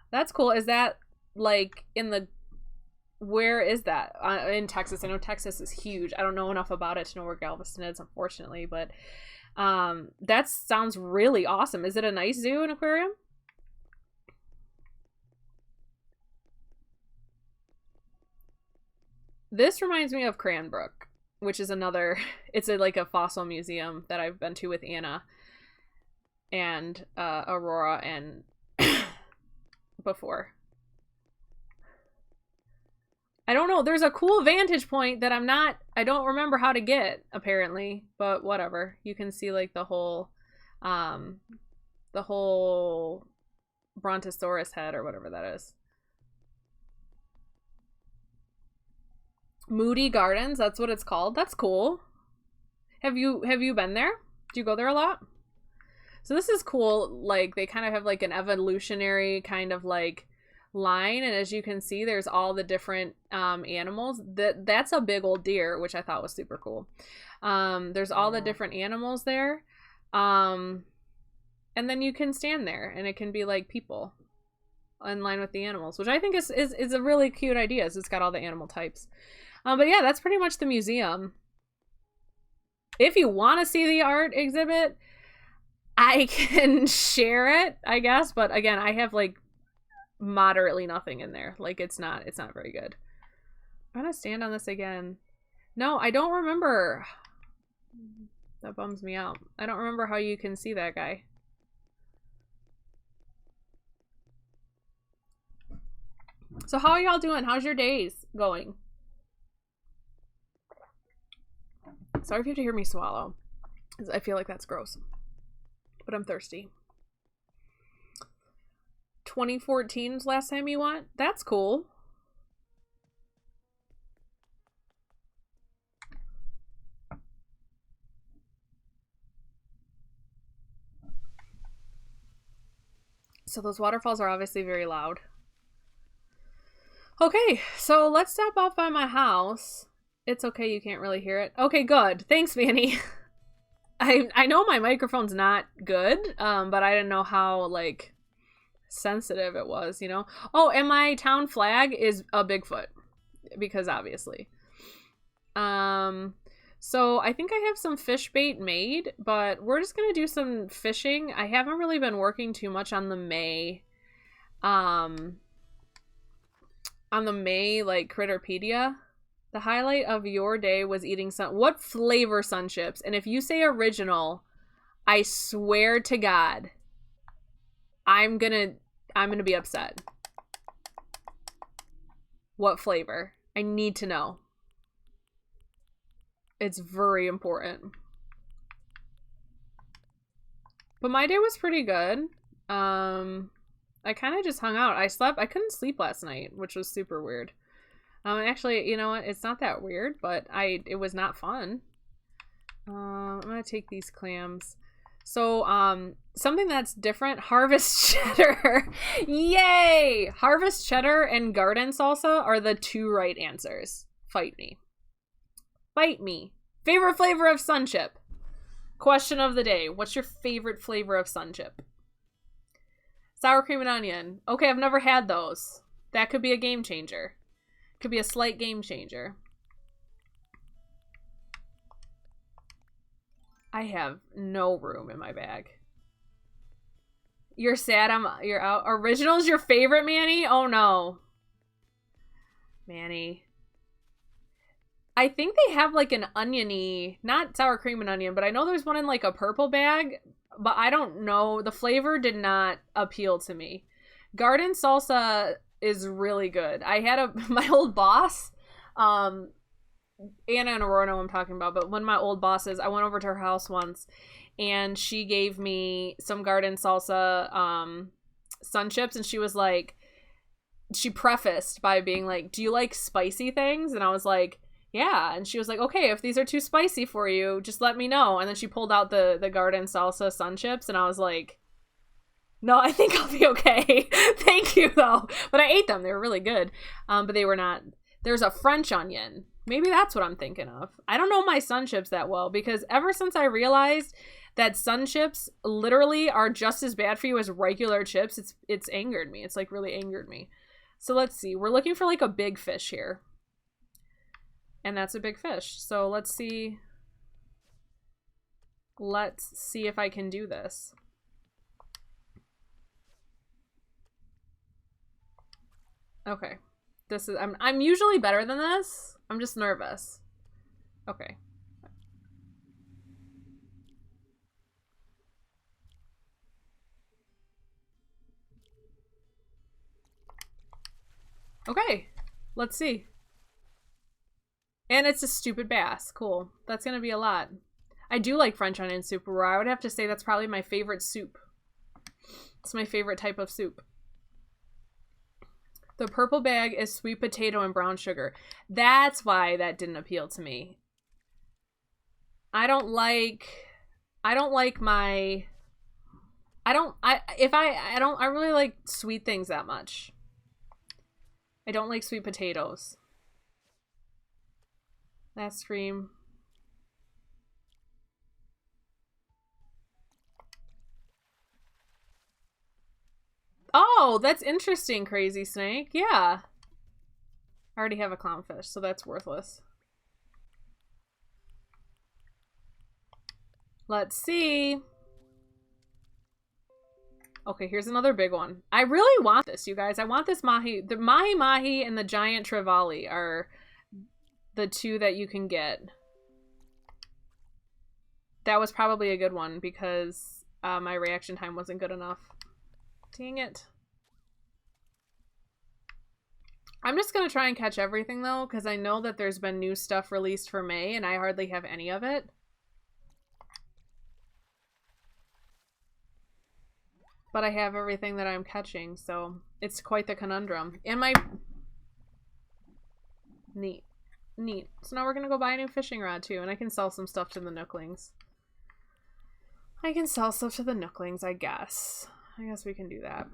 That's cool. Is that like in the, where is that? In Texas. I know Texas is huge. I don't know enough about it to know where Galveston is, unfortunately, but that sounds really awesome. Is it a nice zoo and aquarium? This reminds me of Cranbrook, which is another, it's like a fossil museum that I've been to with Anna and Aurora and before. I don't know. There's a cool vantage point that I don't remember how to get, apparently, but whatever. You can see like the whole Brontosaurus head or whatever that is. Moody Gardens, that's what it's called. That's cool. Have you been there? Do you go there a lot? So this is cool. Like they kind of have like an evolutionary kind of like line, and as you can see, there's all the different animals. That's a big old deer, which I thought was super cool. There's all the different animals there, and then you can stand there, and it can be like people in line with the animals, which I think is a really cute idea. So it's got all the animal types. But yeah, that's pretty much the museum. If you want to see the art exhibit, I can share it, I guess. But again, I have like moderately nothing in there. Like it's not very good. I'm gonna stand on this again. No, I don't remember. That bums me out. I don't remember how you can see that guy. So how are y'all doing? How's your days going? Sorry if you have to hear me swallow, because I feel like that's gross. But I'm thirsty. 2014 is last time you went? That's cool. So those waterfalls are obviously very loud. Okay, so let's stop off by my house. It's okay, you can't really hear it. Okay, good. Thanks, Manny. I know my microphone's not good, but I didn't know how, like, sensitive it was, you know? Oh, and my town flag is a Bigfoot, because obviously. So I think I have some fish bait made, but we're just gonna do some fishing. I haven't really been working too much on the May, like, Critterpedia. The highlight of your day was eating what flavor sun chips? And if you say original, I swear to God, I'm gonna be upset. What flavor? I need to know. It's very important. But my day was pretty good. I kind of just hung out. I couldn't sleep last night, which was super weird. Actually, you know what? It's not that weird, but it was not fun. I'm gonna take these clams. So, something that's different, harvest cheddar. Yay! Harvest cheddar and garden salsa are the two right answers. Fight me. Fight me. Favorite flavor of Sunchip? Question of the day. What's your favorite flavor of Sunchip? Sour cream and onion. Okay, I've never had those. That could be a game changer. Could be a slight game changer. I have no room in my bag. You're sad you're out. Original's your favorite, Manny? Oh no. Manny. I think they have like an oniony, not sour cream and onion, but I know there's one in like a purple bag, but I don't know. The flavor did not appeal to me. Garden salsa is really good. I had my old boss, Anna and Aurora know what I'm talking about, but one of my old bosses, I went over to her house once and she gave me some garden salsa sun chips, and she was like, she prefaced by being like, do you like spicy things? And I was like, yeah. And she was like, okay, if these are too spicy for you, just let me know. And then she pulled out the garden salsa sun chips, and I was like, no, I think I'll be okay. Thank you though. But I ate them. They were really good. But they were not. There's a French onion. Maybe that's what I'm thinking of. I don't know my sun chips that well, because ever since I realized that sun chips literally are just as bad for you as regular chips, it's angered me. It's like really angered me. So let's see. We're looking for like a big fish here. And that's a big fish. So let's see. Let's see if I can do this. Okay. This is I'm usually better than this. I'm just nervous. Okay. Okay. Let's see. And it's a stupid bass. Cool. That's gonna be a lot. I do like French onion soup, where I would have to say that's probably my favorite soup. It's my favorite type of soup. The purple bag is sweet potato and brown sugar. That's why that didn't appeal to me. I don't really like sweet things that much. I don't like sweet potatoes. Last scream. Oh, that's interesting, Crazy Snake. Yeah. I already have a clownfish, so that's worthless. Let's see. Okay, here's another big one. I really want this, you guys. I want this mahi. The mahi and the giant trevally are the two that you can get. That was probably a good one because my reaction time wasn't good enough. Dang it. I'm just gonna try and catch everything though, because I know that there's been new stuff released for May and I hardly have any of it. But I have everything that I'm catching, so it's quite the conundrum. And my... Neat. Neat. So now we're gonna go buy a new fishing rod too, and I can sell some stuff to the Nooklings. I can sell stuff to the Nooklings, I guess. I guess we can do that.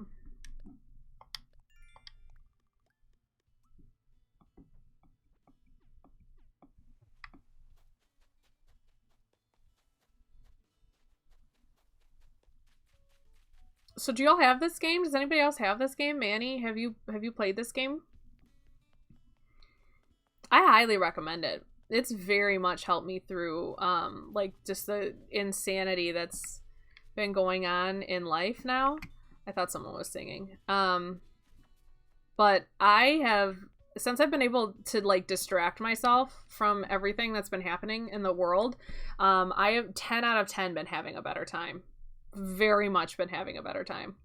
So do y'all have this game? Does anybody else have this game? Manny, have you played this game? I highly recommend it. It's very much helped me through like just the insanity that's been going on in life now. I thought someone was singing. But I have, since I've been able to like distract myself from everything that's been happening in the world, I have 10 out of 10 been having a better time. Very much been having a better time.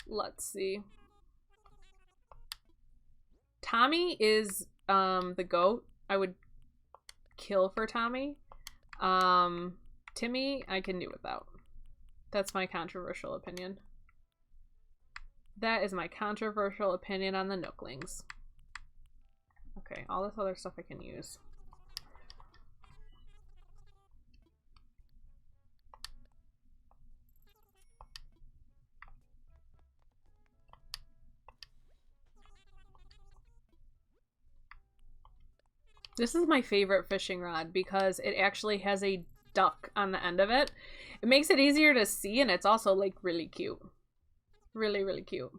Let's see. Tommy is the goat. I would kill for Tommy. Timmy, I can do without. That's my controversial opinion. That is my controversial opinion on the Nooklings. Okay, all this other stuff I can use. This is my favorite fishing rod because it actually has a duck on the end of it. It makes it easier to see, and it's also like really cute. Really, really cute.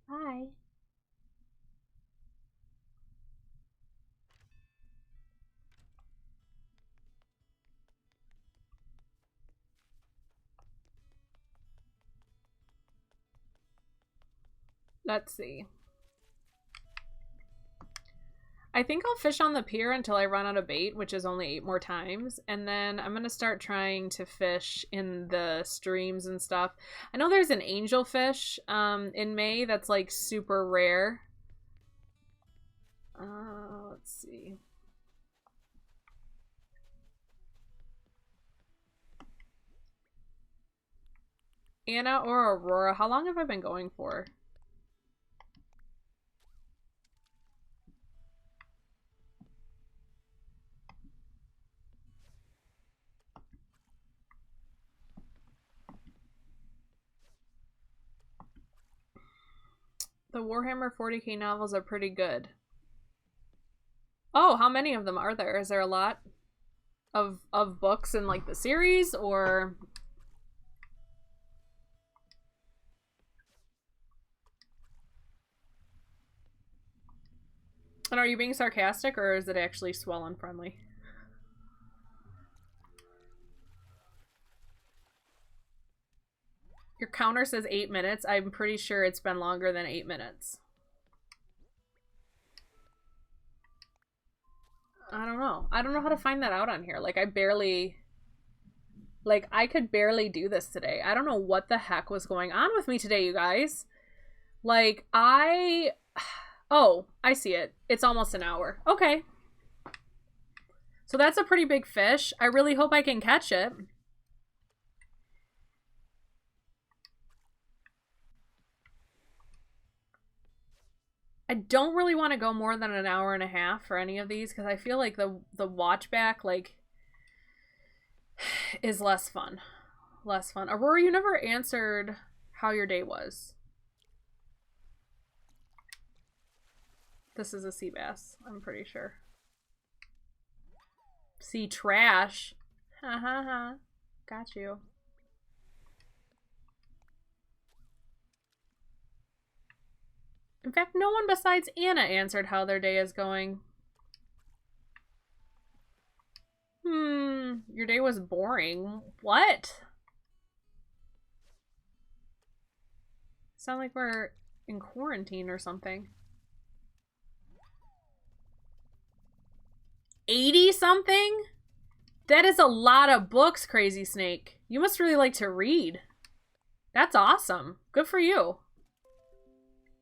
Hi. Let's see. I think I'll fish on the pier until I run out of bait, which is only 8 more times. And then I'm going to start trying to fish in the streams and stuff. I know there's an angelfish in May that's like super rare. Let's see. Anna or Aurora, how long have I been going for? The Warhammer 40k novels are pretty good. Oh, how many of them are there? Is there a lot of books in like the series, or? And are you being sarcastic, or is it actually swell and friendly? Your counter says 8 minutes. I'm pretty sure it's been longer than 8 minutes. I don't know. I don't know how to find that out on here. Like, I could barely do this today. I don't know what the heck was going on with me today, you guys. Like, oh, I see it. It's almost an hour. Okay. So that's a pretty big fish. I really hope I can catch it. I don't really want to go more than an hour and a half for any of these because I feel like the watch back like is less fun. Less fun. Aurora, you never answered how your day was. This is a sea bass, I'm pretty sure. Sea trash. Ha ha ha. Got you. In fact, no one besides Anna answered how their day is going. Your day was boring. What? Sound like we're in quarantine or something. 80 something? That is a lot of books, Crazy Snake. You must really like to read. That's awesome. Good for you.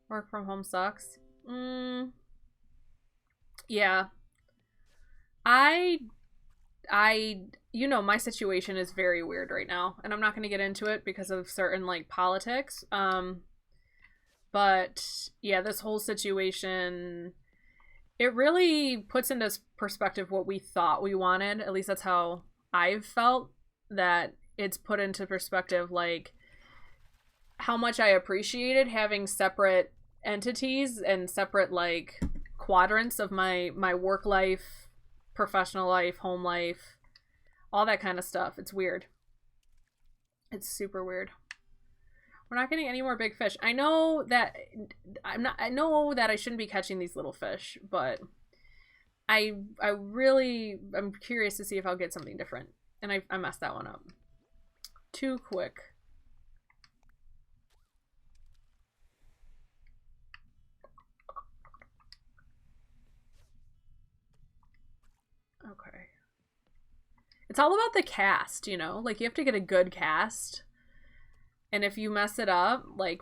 Work from home sucks. Yeah. You know, my situation is very weird right now, and I'm not going to get into it because of certain, like, politics. But, yeah, this whole situation, it really puts into perspective what we thought we wanted. At least that's how I've felt, that it's put into perspective, like, how much I appreciated having separate entities and separate, like, quadrants of my work life, professional life, home life, all that kind of stuff. It's weird. It's super weird. We're not getting any more big fish. I know that I know that I shouldn't be catching these little fish, but I'm curious to see if I'll get something different. And I messed that one up. Too quick. Okay. It's all about the cast, you know? Like, you have to get a good cast. And if you mess it up, like,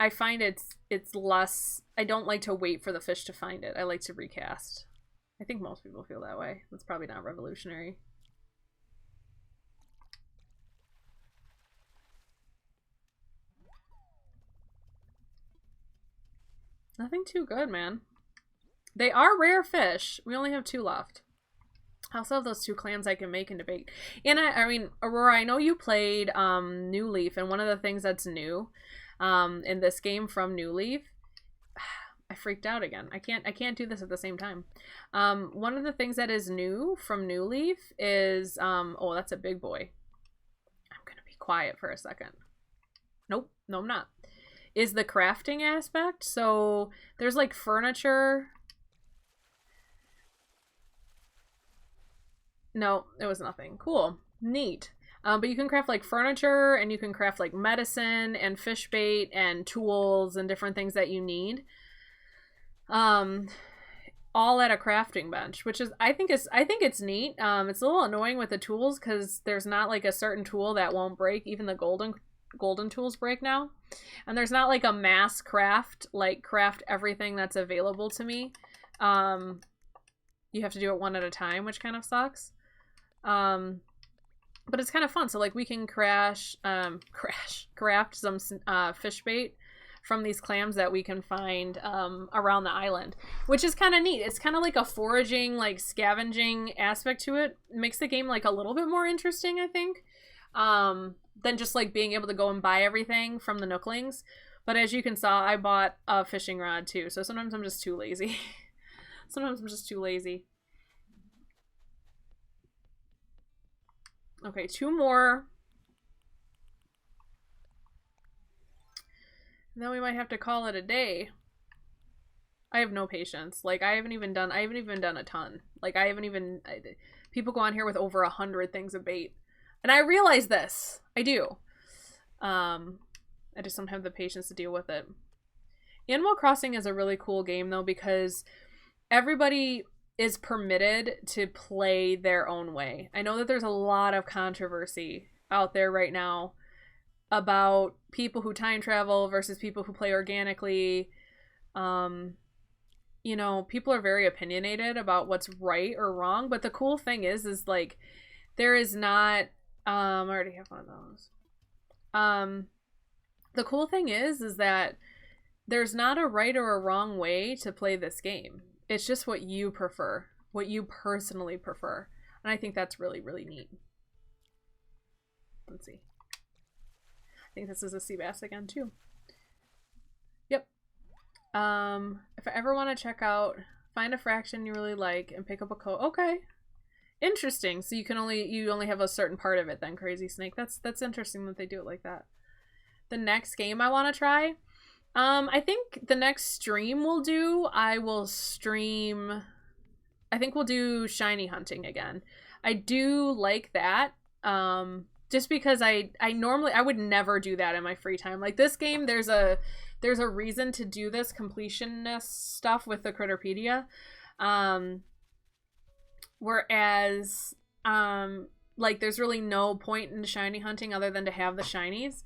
I find it's less... I don't like to wait for the fish to find it. I like to recast. I think most people feel that way. That's probably not revolutionary. Nothing too good, man. They are rare fish. We only have 2 left. I also have those 2 clams I can make into bake. And I mean, Aurora, I know you played New Leaf, and one of the things that's new in this game from New Leaf, I freaked out again. I can't do this at the same time. One of the things that is new from New Leaf is oh, that's a big boy. I'm gonna be quiet for a second. Nope, no, I'm not. Is the crafting aspect. So there's like furniture. No, it was nothing. Cool. Neat. But you can craft like furniture, and you can craft like medicine and fish bait and tools and different things that you need. All at a crafting bench, which is I think it's neat. It's a little annoying with the tools because there's not like a certain tool that won't break. Even the golden tools break now. And there's not like a mass craft, like craft everything that's available to me. You have to do it one at a time, which kind of sucks. But it's kind of fun. So like we can craft some fish bait from these clams that we can find around the island, which is kind of neat. It's kind of like a foraging, like scavenging aspect to it. It makes the game like a little bit more interesting, I think, than just like being able to go and buy everything from the Nooklings. But as you can saw, I bought a fishing rod too. So sometimes I'm just too lazy. Sometimes I'm just too lazy. Okay, 2 more. And then we might have to call it a day. I have no patience. Like I haven't even done a ton. Like people go on here with over 100 things of bait. And I realize this. I do. I just don't have the patience to deal with it. Animal Crossing is a really cool game though, because everybody is permitted to play their own way. I know that there's a lot of controversy out there right now about people who time travel versus people who play organically. You know, people are very opinionated about what's right or wrong, but the cool thing is like there is not I already have one of those. The cool thing is that there's not a right or a wrong way to play this game. It's just what you prefer, what you personally prefer. And I think that's really, really neat. Let's see. I think this is a sea bass again too. Yep. If I ever want to check out, find a fraction you really like and pick up a code. Okay. Interesting. So you only have a certain part of it then, Crazy Snake. That's interesting that they do it like that. The next game I want to try, I think the next stream we'll do, I think we'll do shiny hunting again. I do like that. Just because I would never do that in my free time. Like this game, there's a reason to do this completionist stuff with the Critterpedia. Whereas, like there's really no point in shiny hunting other than to have the shinies.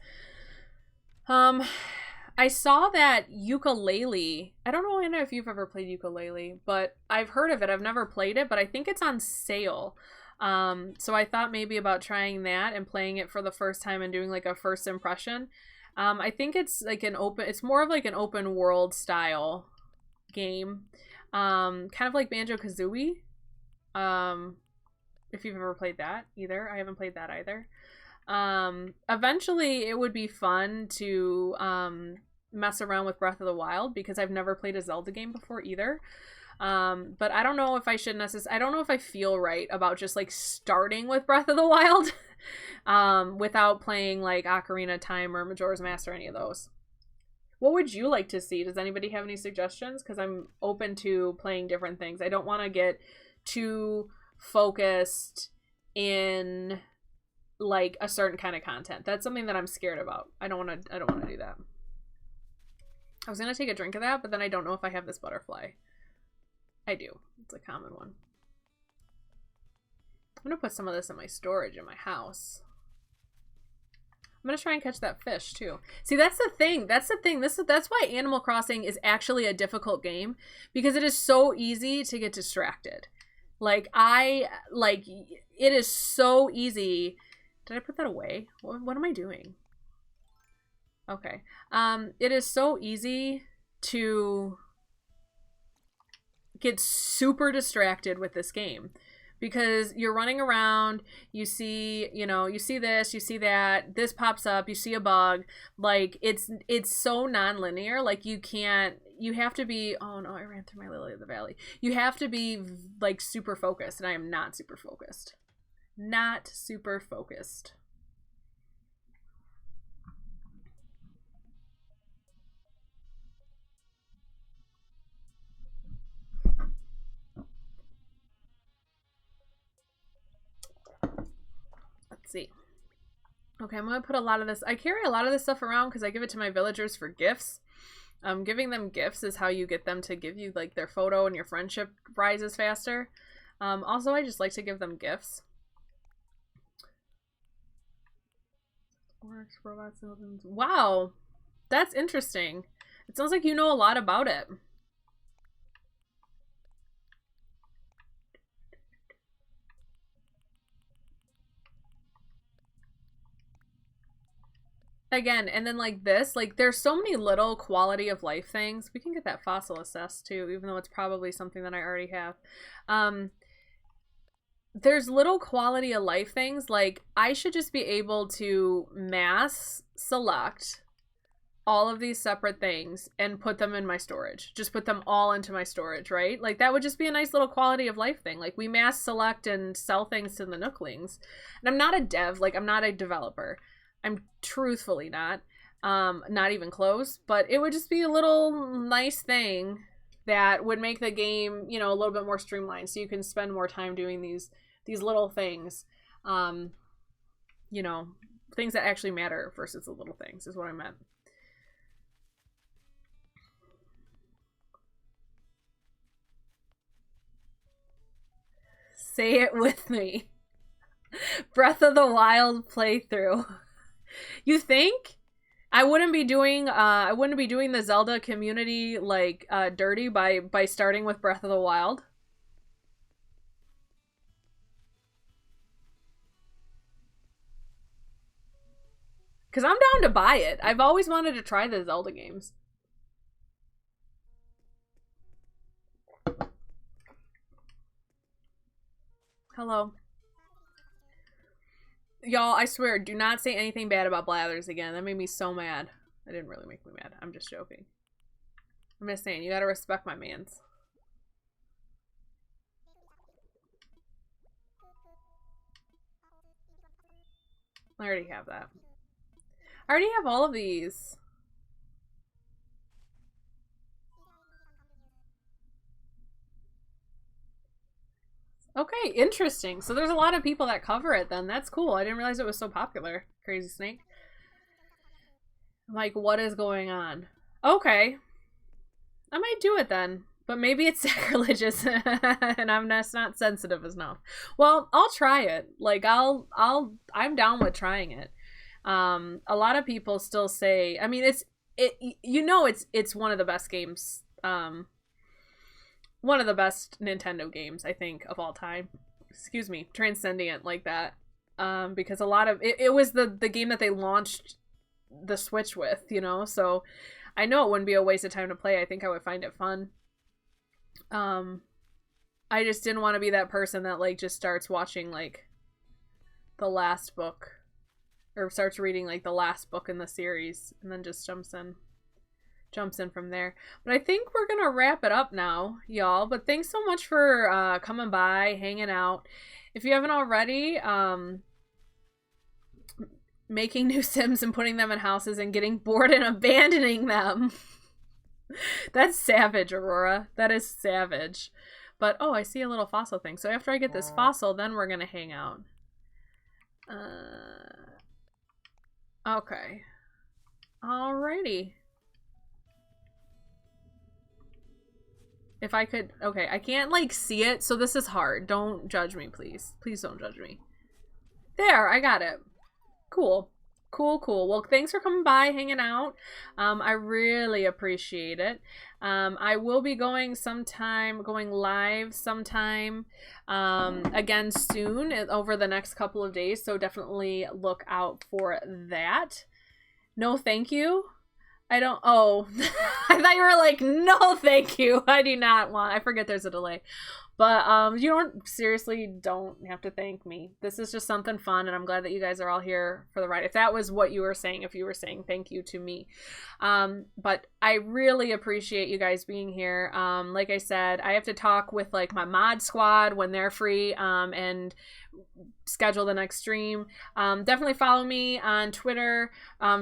I saw that Yooka-Laylee. I don't know if you've ever played Yooka-Laylee, but I've heard of it. I've never played it, but I think it's on sale. So I thought maybe about trying that and playing it for the first time and doing like a first impression. I think it's like it's more of like an open world style game. Kind of like Banjo-Kazooie. If you've ever played that either. I haven't played that either. Eventually it would be fun to mess around with Breath of the Wild because I've never played a Zelda game before either. But I don't know if I should I don't know if I feel right about just like starting with Breath of the Wild without playing like Ocarina of Time or Majora's Mask or any of those. What would you like to see? Does anybody have any suggestions? Because I'm open to playing different things. I don't want to get too focused in like a certain kind of content. That's something that I'm scared about. I don't want to do that. I was gonna take a drink of that, but then I don't know if I have this butterfly. I do. It's a common one. I'm gonna put some of this in my storage in my house. I'm gonna try and catch that fish too. See, that's the thing. That's why Animal Crossing is actually a difficult game, because it is so easy to get distracted. It is so easy. Did I put that away? What am I doing? Okay. It is so easy to get super distracted with this game, because you're running around, you see, you see this, you see that, this pops up, you see a bug. Like, it's so non-linear. Like, you have to be, oh no, I ran through my lily of the valley. You have to be like super focused, and I am not super focused. Not super focused. See. Okay, I'm gonna put a lot of this. I carry a lot of this stuff around because I give it to my villagers for gifts. Giving them gifts is how you get them to give you like their photo, and your friendship rises faster. Also, I just like to give them gifts. Orcs, robots, skeletons. Wow, that's interesting. It sounds like you know a lot about it. Again, and then like this, like there's so many little quality of life things. We can get that fossil assessed too, even though it's probably something that I already have. There's little quality of life things. Like, I should just be able to mass select all of these separate things and put them in my storage. Just put them all into my storage, right? Like, that would just be a nice little quality of life thing. Like, we mass select and sell things to the Nooklings. And I'm not a dev, like, I'm not a developer. I'm truthfully not even close, but it would just be a little nice thing that would make the game, a little bit more streamlined, so you can spend more time doing these little things, things that actually matter versus the little things is what I meant. Say it with me. Breath of the Wild playthrough. You think? I wouldn't be doing the Zelda community like dirty by starting with Breath of the Wild. Cause I'm down to buy it. I've always wanted to try the Zelda games. Hello. Y'all, I swear, do not say anything bad about Blathers again. That made me so mad. That didn't really make me mad. I'm just joking. I'm just saying, you gotta respect my mans. I already have that. I already have all of these. Okay, interesting. So there's a lot of people that cover it then. That's cool. I didn't realize it was so popular. Crazy Snake. Like, what is going on? Okay. I might do it then. But maybe it's sacrilegious and I'm just not sensitive enough. Well, I'll try it. Like, I'm down with trying it. A lot of people still say, I mean, it's one of the best games, one of the best Nintendo games, I think, of all time. Excuse me, transcendent like that. Because a lot of it was the game that they launched the Switch with, so I know it wouldn't be a waste of time to play. I think I would find it fun. I just didn't want to be that person that like just starts watching like the last book, or starts reading like the last book in the series and then just jumps in from there. But I think we're gonna wrap it up now, y'all. But thanks so much for coming by, hanging out. If you haven't already, making new Sims and putting them in houses and getting bored and abandoning them. That's savage, Aurora. That is savage. But, oh, I see a little fossil thing. So after I get this fossil, then we're gonna hang out. Okay. Alrighty. If I could... Okay, I can't, like, see it, so this is hard. Don't judge me, please. Please don't judge me. There, I got it. Cool. Cool. Well, thanks for coming by, hanging out. I really appreciate it. I will be going live sometime, again soon, over the next couple of days, so definitely look out for that. No, thank you. I don't, oh, I thought you were like, no, thank you. I do not want, I forget there's a delay. But you don't have to thank me. This is just something fun, and I'm glad that you guys are all here for the ride. If that was what you were saying, if you were saying thank you to me. But I really appreciate you guys being here. Like I said, I have to talk with like my mod squad when they're free, and schedule the next stream. Definitely follow me on Twitter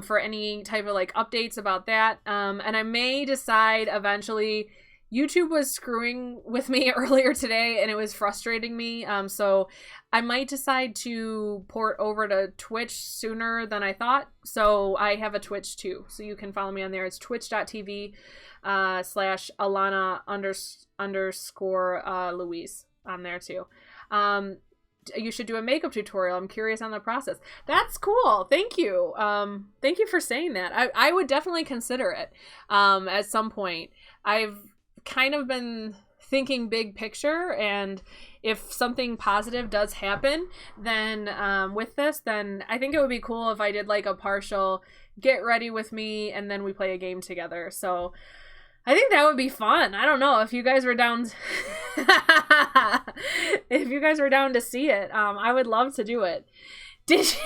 for any type of like updates about that. And I may decide eventually. YouTube was screwing with me earlier today and it was frustrating me. So I might decide to port over to Twitch sooner than I thought. So I have a Twitch too. So you can follow me on there. It's twitch.tv /Alana_Louise on there too. You should do a makeup tutorial. I'm curious on the process. That's cool. Thank you. Thank you for saying that. I would definitely consider it at some point. I've kind of been thinking big picture, and if something positive does happen then with this, then I think it would be cool if I did like a partial get ready with me and then we play a game together. So I think that would be fun. I don't know if you guys were down if you guys were down to see it. I would love to do it. Did you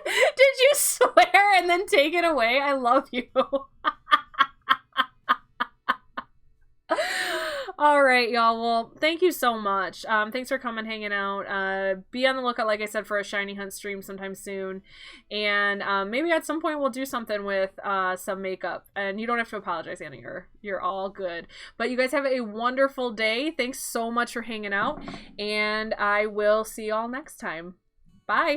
did you swear and then take it away? I love you. All right, y'all. Well, thank you so much. Thanks for coming, hanging out. Be on the lookout, like I said, for a Shiny Hunt stream sometime soon. And maybe at some point we'll do something with some makeup. And you don't have to apologize, Anna. You're all good. But you guys have a wonderful day. Thanks so much for hanging out. And I will see y'all next time. Bye.